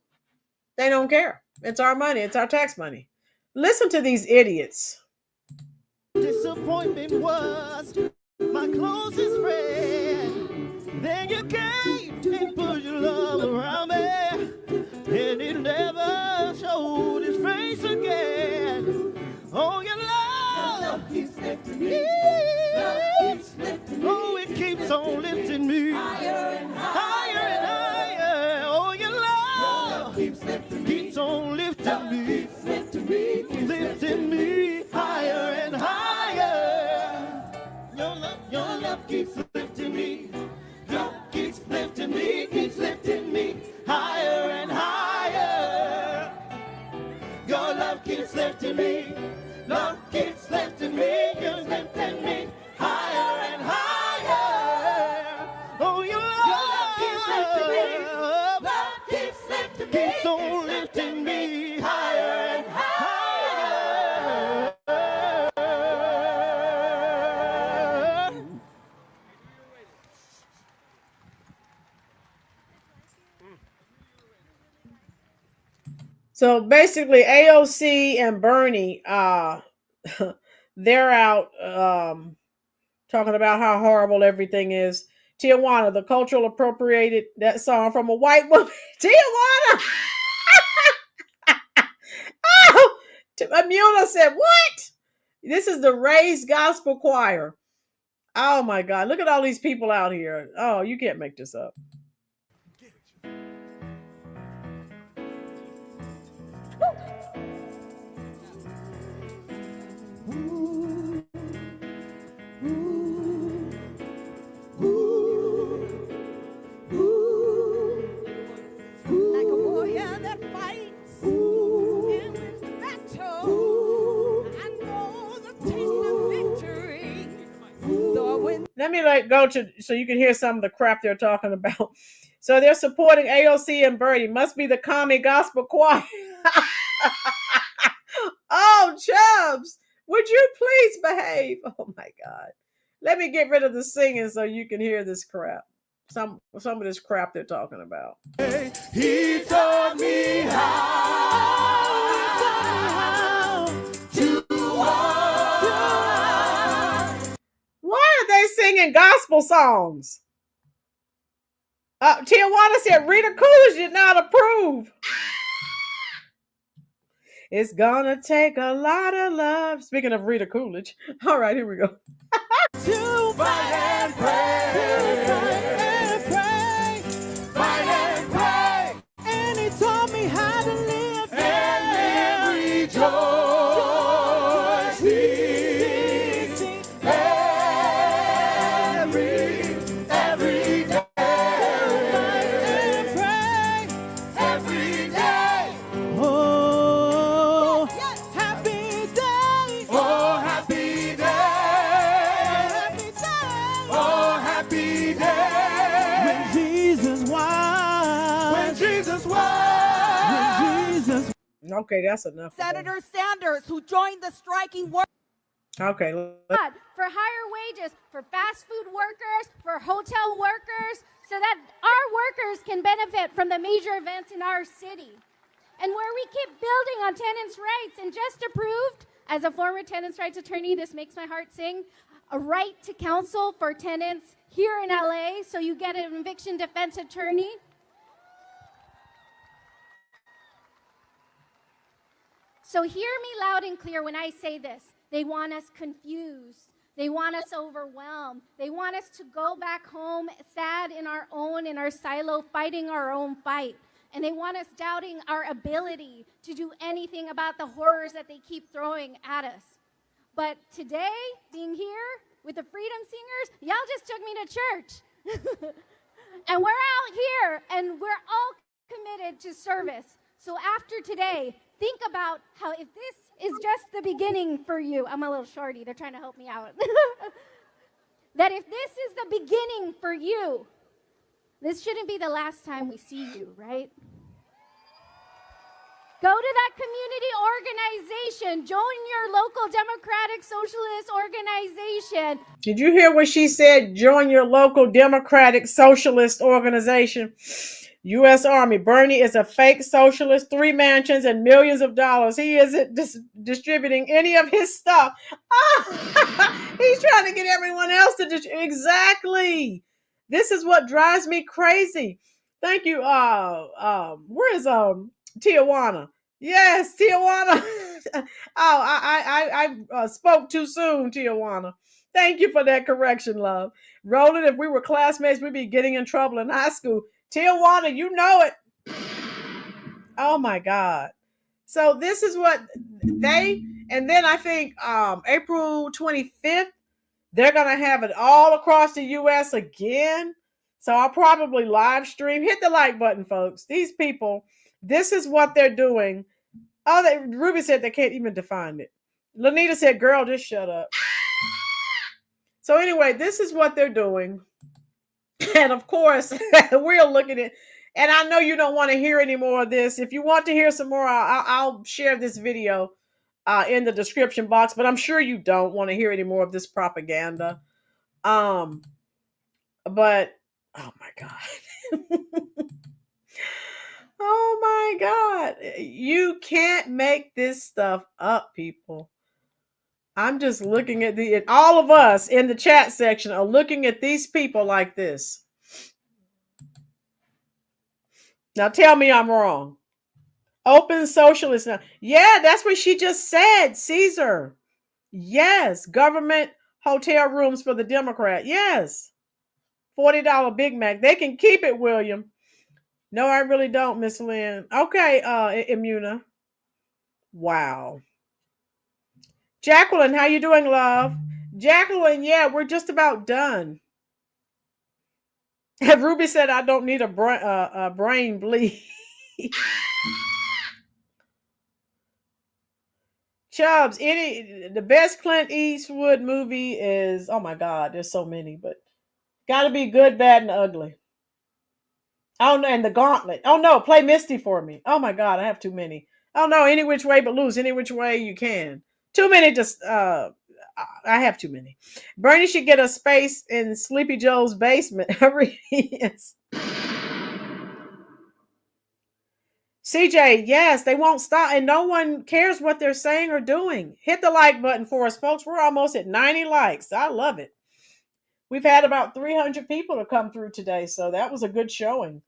They don't care. It's our money. It's our tax money. Listen to these idiots. Disappointment was my closest friend. Then you came and put your love around me, and it never showed its face again. Oh, your love keeps lifting me. Oh, it keeps on lifting me higher and higher. Oh, your love lifting me, lifting me higher and higher. Your love keeps lifting me. Love keeps lifting me higher and higher. Your love keeps lifting me. Love keeps lifting me. You're lifting me higher and higher. Oh, your love keeps lifting me. Love keeps lifting me. Keeps on lifting me higher and higher. So basically, AOC and Bernie, they're out talking about how horrible everything is. Tijuana, the cultural appropriated that song from a white woman. Tijuana! Oh! Amuna said, what? This is the Raised Gospel Choir. Oh my God. Look at all these people out here. Oh, you can't make this up. Like a warrior that fights in battle, I know the taste of victory. Though I win. Let me go to so you can hear some of the crap they're talking about. So they're supporting AOC and Bernie. Must be the commie gospel choir. Oh, Chubbs, would you please behave? Oh my God. Let me get rid of the singing so you can hear this crap. Some of this crap they're talking about. He taught me how to walk. Why are they singing gospel songs? Tijuana said Rita Coolidge did not approve. It's gonna take a lot of love. Speaking of Rita Coolidge. All right, here we go. To fight and pray, fight and pray. And he taught me how to live and rejoice. Every day. Every day. Oh, happy day. Oh, happy day. Oh, happy day. When Jesus was. When Jesus was. When Jesus. Okay, that's enough. Senator Sanders, who joined the striking workers. Okay. For higher wages, for fast food workers, for hotel workers, so that our workers can benefit from the major events in our city. And where we keep building on tenants' rights, and just approved, as a former tenants' rights attorney, this makes my heart sing, a right to counsel for tenants here in LA, so you get an eviction defense attorney. So hear me loud and clear when I say this. They want us confused. They want us overwhelmed. They want us to go back home sad in our silo, fighting our own fight. And they want us doubting our ability to do anything about the horrors that they keep throwing at us. But today, being here with the Freedom Singers, y'all just took me to church. And we're out here, and we're all committed to service. So after today, think about how if this is just the beginning for you, I'm a little shorty, they're trying to help me out. That if this is the beginning for you, this shouldn't be the last time we see you, right? Go to that community organization. Join your local Democratic Socialist organization. Did you hear what she said? Join your local Democratic Socialist organization. U.S. Army. Bernie is a fake socialist, 3 mansions and millions of dollars. He isn't distributing any of his stuff. He's trying to get everyone else to exactly. This is what drives me crazy. Thank you. Where is Tijuana? Yes, Tijuana. I spoke too soon, Tijuana. Thank you for that correction, love. Roland, if we were classmates, we'd be getting in trouble in high school. Tijuana, you know it. Oh my God. So this is what they, and then I think April 25th, they're going to have it all across the U.S. again. So I'll probably live stream. Hit the like button, folks. These people, this is what they're doing. Oh, Ruby said they can't even define it. Lanita said, girl, just shut up. So anyway, this is what they're doing. And of course, we're looking at, and I know you don't want to hear any more of this. If you want to hear some more, I'll share this video in the description box, but I'm sure you don't want to hear any more of this propaganda. But oh my God. Oh my God. You can't make this stuff up, people. I'm just looking at all of us in the chat section are looking at these people like this. Now tell me I'm wrong. Open socialist. Now. Yeah, that's what she just said, Caesar. Yes, government hotel rooms for the Democrat. Yes. $40 Big Mac. They can keep it, William. No, I really don't, Miss Lynn. Okay, Immuna. Wow. Jacqueline, how you doing, love? Jacqueline, yeah, we're just about done. Ruby said I don't need a brain bleed. Chubbs, the best Clint Eastwood movie is, oh my God, there's so many, but gotta be Good, Bad, and Ugly. Oh no, and The Gauntlet. Oh no, play Misty for me. Oh my God, I have too many. Oh no, Any Which Way But Loose, Any Which Way You Can. Too many, just I have too many. Bernie should get a space in Sleepy Joe's basement. Yes. CJ, yes, they won't stop, and no one cares what they're saying or doing. Hit the like button for us, folks. We're almost at 90 likes. I love it. We've had about 300 people to come through today, so that was a good showing.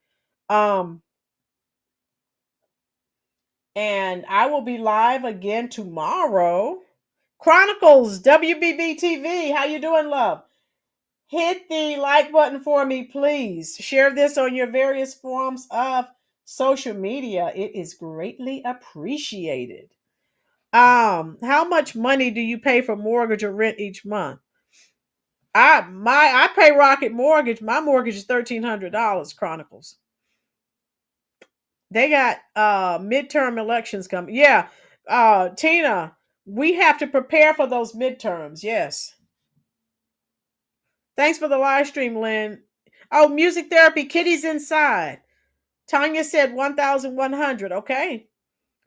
And I will be live again tomorrow. Chronicles, WBB TV. How you doing, love? Hit the like button for me, please. Share this on your various forms of social media. It is greatly appreciated. How much money do you pay for mortgage or rent each month? I pay Rocket Mortgage. My mortgage is $1,300. Chronicles. They got midterm elections coming. Yeah, Tina, we have to prepare for those midterms. Yes. Thanks for the live stream, Lynn. Oh, music therapy, Kitty's inside. Tanya said 1,100. Okay.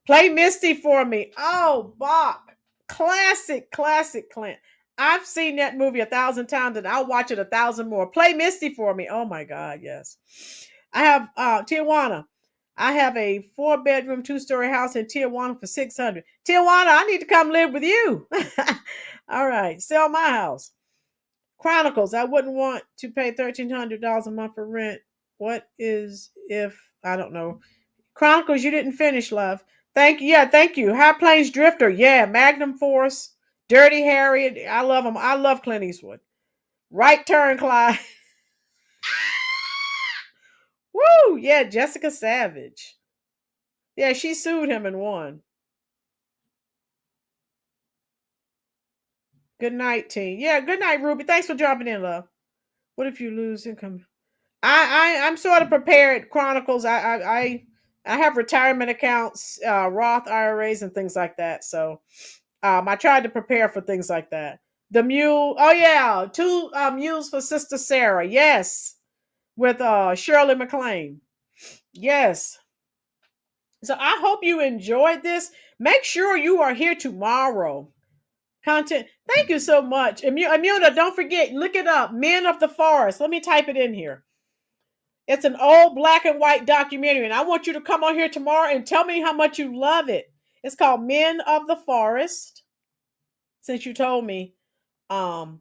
Play Misty for me. Oh, Bach. Classic Clint. I've seen that movie 1,000 times and I'll watch it 1,000 more. Play Misty for me. Oh my God, yes. I have Tijuana. I have a 4-bedroom, 2-story house in Tijuana for 600. Tijuana, I need to come live with you. All right, sell my house. Chronicles, I wouldn't want to pay $1,300 a month for rent. What is if I don't know? Chronicles, you didn't finish, love. Thank you. Yeah, thank you. High Plains Drifter. Yeah, Magnum Force, Dirty Harry. I love them. I love Clint Eastwood. Right Turn, Clyde. Woo! Yeah, Jessica Savage. Yeah, she sued him and won. Good night, team. Yeah, good night, Ruby. Thanks for dropping in, love. What if you lose income? I'm sort of prepared. Chronicles. I have retirement accounts, Roth IRAs, and things like that. So, I tried to prepare for things like that. The mule. Oh yeah, 2 mules for Sister Sarah. Yes, with Shirley MacLaine. Yes. So I hope you enjoyed this. Make sure you are here tomorrow. Content. Thank you so much. Amuna, don't forget, look it up. Men of the Forest. Let me type it in here. It's an old black and white documentary, and I want you to come on here tomorrow and tell me how much you love it. It's called Men of the Forest, since you told me. And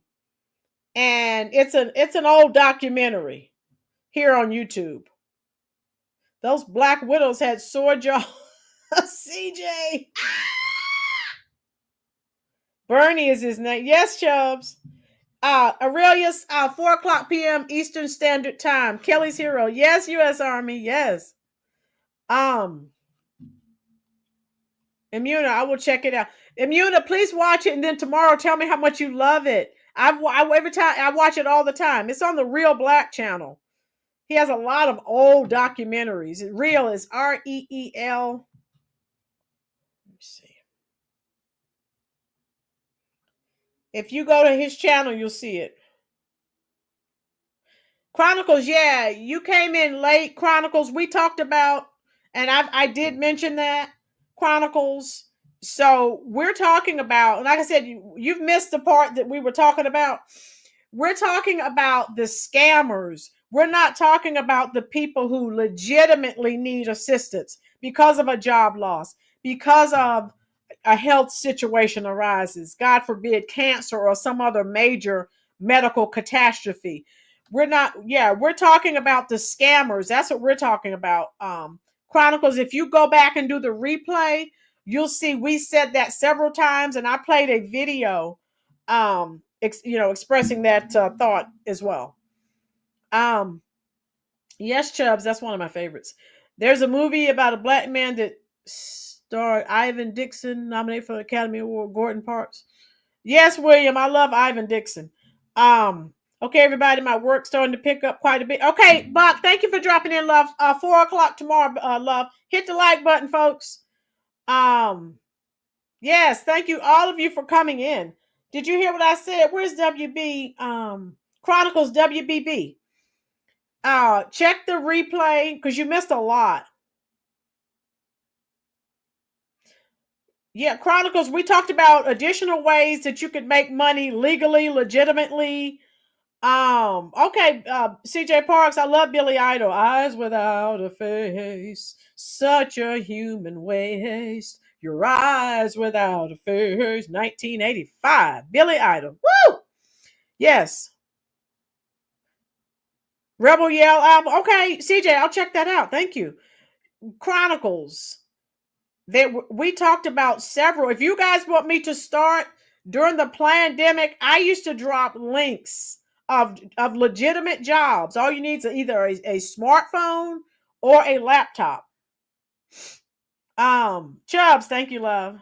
it's an old documentary here on YouTube. Those Black Widows had sword jaw. CJ. Bernie is his name. Yes, Chubbs. Aurelius, 4:00 p.m. Eastern Standard Time. Kelly's Hero. Yes, U.S. Army. Yes. Immuna, I will check it out. Immuna, please watch it, and then tomorrow tell me how much you love it. Every time I watch it all the time. It's on the Real Black channel. He has a lot of old documentaries. Real is REEL. Let me see. If you go to his channel, you'll see it. Chronicles, yeah, you came in late. Chronicles, we talked about, and I did mention that Chronicles. So we're talking about, like I said, you've missed the part that we were talking about. We're talking about the scammers. We're not talking about the people who legitimately need assistance because of a job loss, because of a health situation arises, God forbid, cancer or some other major medical catastrophe. We're talking about the scammers. That's what we're talking about. Chronicles, if you go back and do the replay, you'll see we said that several times, and I played a video expressing that thought as well. Yes, Chubbs, that's one of my favorites. There's a movie about a black man that starred Ivan Dixon, nominated for the Academy Award, Gordon Parks. Yes, William, I love Ivan Dixon. Okay, everybody, my work's starting to pick up quite a bit. Okay, Buck, thank you for dropping in, love. 4:00 tomorrow, love. Hit the like button, folks. Yes, thank you, all of you, for coming in. Did you hear what I said? Where's WB? Chronicles WBB. Check the replay because you missed a lot. Yeah, Chronicles, we talked about additional ways that you could make money legally, legitimately. Okay, CJ Parks, I love Billy Idol. Eyes without a face, such a human waste. Your eyes without a face, 1985. Billy Idol. Woo! Yes. Rebel Yell album. Okay, CJ, I'll check that out. Thank you. Chronicles. We talked about several. If you guys want me to start during the pandemic, I used to drop links of legitimate jobs. All you need is either a smartphone or a laptop. Chubbs, thank you, love.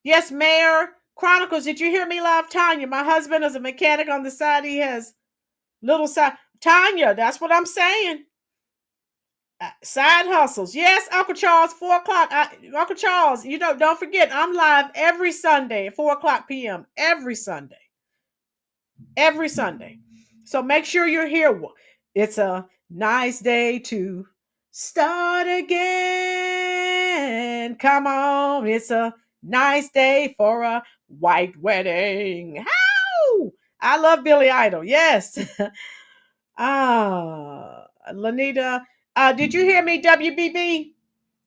Yes, Mayor. Chronicles, did you hear me, love? Tanya, my husband is a mechanic on the side. He has little side. Tanya, that's what I'm saying. Side hustles. Yes, Uncle Charles, 4:00. Uncle Charles, don't forget, I'm live every Sunday at 4:00 p.m. Every Sunday. Every Sunday. So make sure you're here. It's a nice day to start again. Come on. It's a nice day for a white wedding. How? I love Billy Idol. Yes. Lanita. Did you hear me, WBB?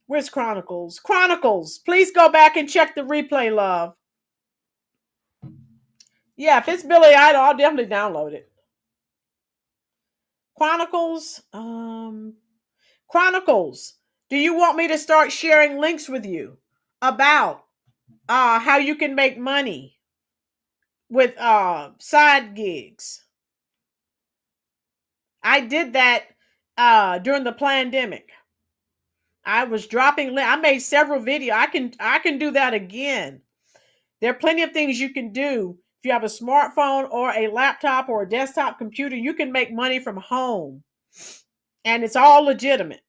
Where's Chronicles? Chronicles, please go back and check the replay, love. Yeah, if it's Billy Idol, I'll definitely download it. Chronicles. Chronicles, do you want me to start sharing links with you about how you can make money with side gigs? I did that during the pandemic. I was dropping. I made several videos. I can do that again. There are plenty of things you can do. If you have a smartphone or a laptop or a desktop computer, you can make money from home. And it's all legitimate.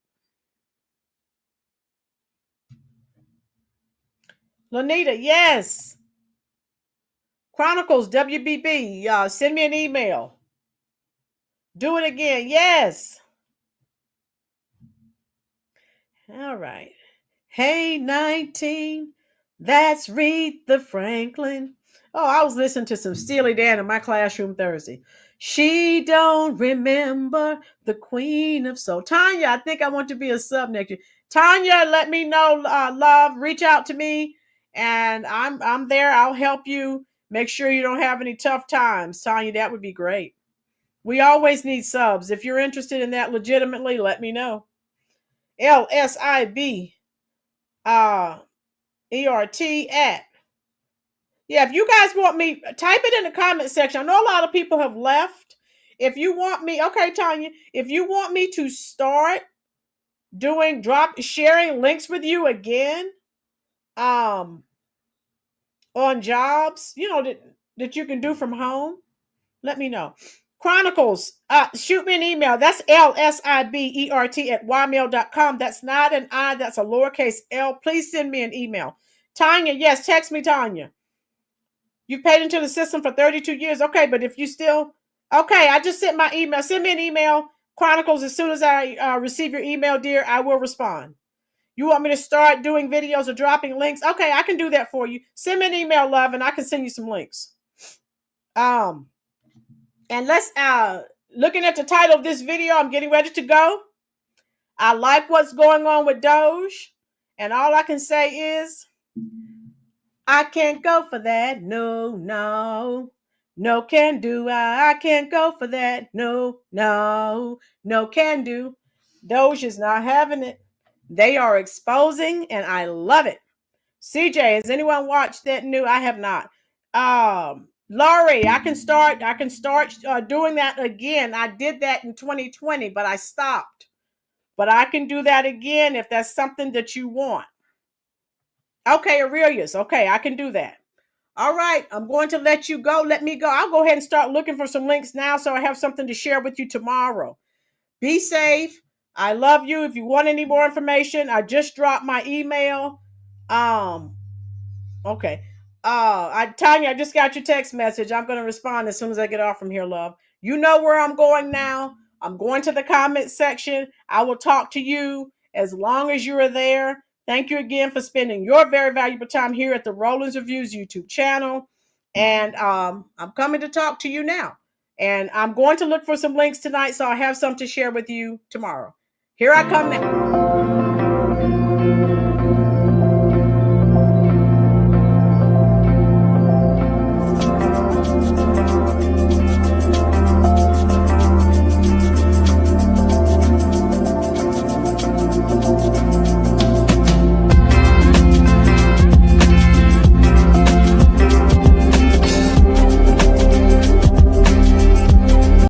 Lanita, yes. Chronicles, WBB, send me an email. Do it again. Yes. All right. Hey, 19, that's Aretha Franklin. Oh, I was listening to some Steely Dan in my classroom Thursday. She don't remember the Queen of Soul. Tanya, I think I want to be a sub next year. Tanya, let me know, love. Reach out to me, and I'm there. I'll help you. Make sure you don't have any tough times, Tanya. That would be great. We always need subs. If you're interested in that legitimately, let me know. LSIB. ERT at. Yeah, if you guys want me, type it in the comment section. I know a lot of people have left. If you want me, okay, Tanya, if you want me to start sharing links with you again, on jobs, that you can do from home, let me know. Chronicles, shoot me an email. That's lsibert@ymail.com. That's not an I, that's a lowercase l. Please send me an email. Tanya, yes, text me, Tanya. You've paid into the system for 32 years. Okay, but if you still, okay, I just sent my email. Send me an email, Chronicles. As soon as I receive your email, dear, I will respond. You want me to start doing videos or dropping links? Okay, I can do that for you. Send me an email, love, and I can send you some links. And let's looking at the title of this video, I'm getting ready to go. I like what's going on with DOGE, and all I can say is I can't go for that. No, no. No can do. I can't go for that. No, no. No can do. DOGE is not having it. They are exposing, and I love it. CJ, has anyone watched that new? I have not. Laurie, I can start doing that again. I did that in 2020, but I stopped. But I can do that again if that's something that you want. Okay, Aurelius. Okay, I can do that. All right, I'm going to let you go. Let me go. I'll go ahead and start looking for some links now so I have something to share with you tomorrow. Be safe. I love you. If you want any more information, I just dropped my email. Okay. Tanya, I just got your text message. I'm going to respond as soon as I get off from here, love. You know where I'm going now. I'm going to the comment section. I will talk to you as long as you are there. Thank you again for spending your very valuable time here at the Rollins Reviews YouTube channel. And I'm coming to talk to you now. And I'm going to look for some links tonight so I have some to share with you tomorrow. Here I come now.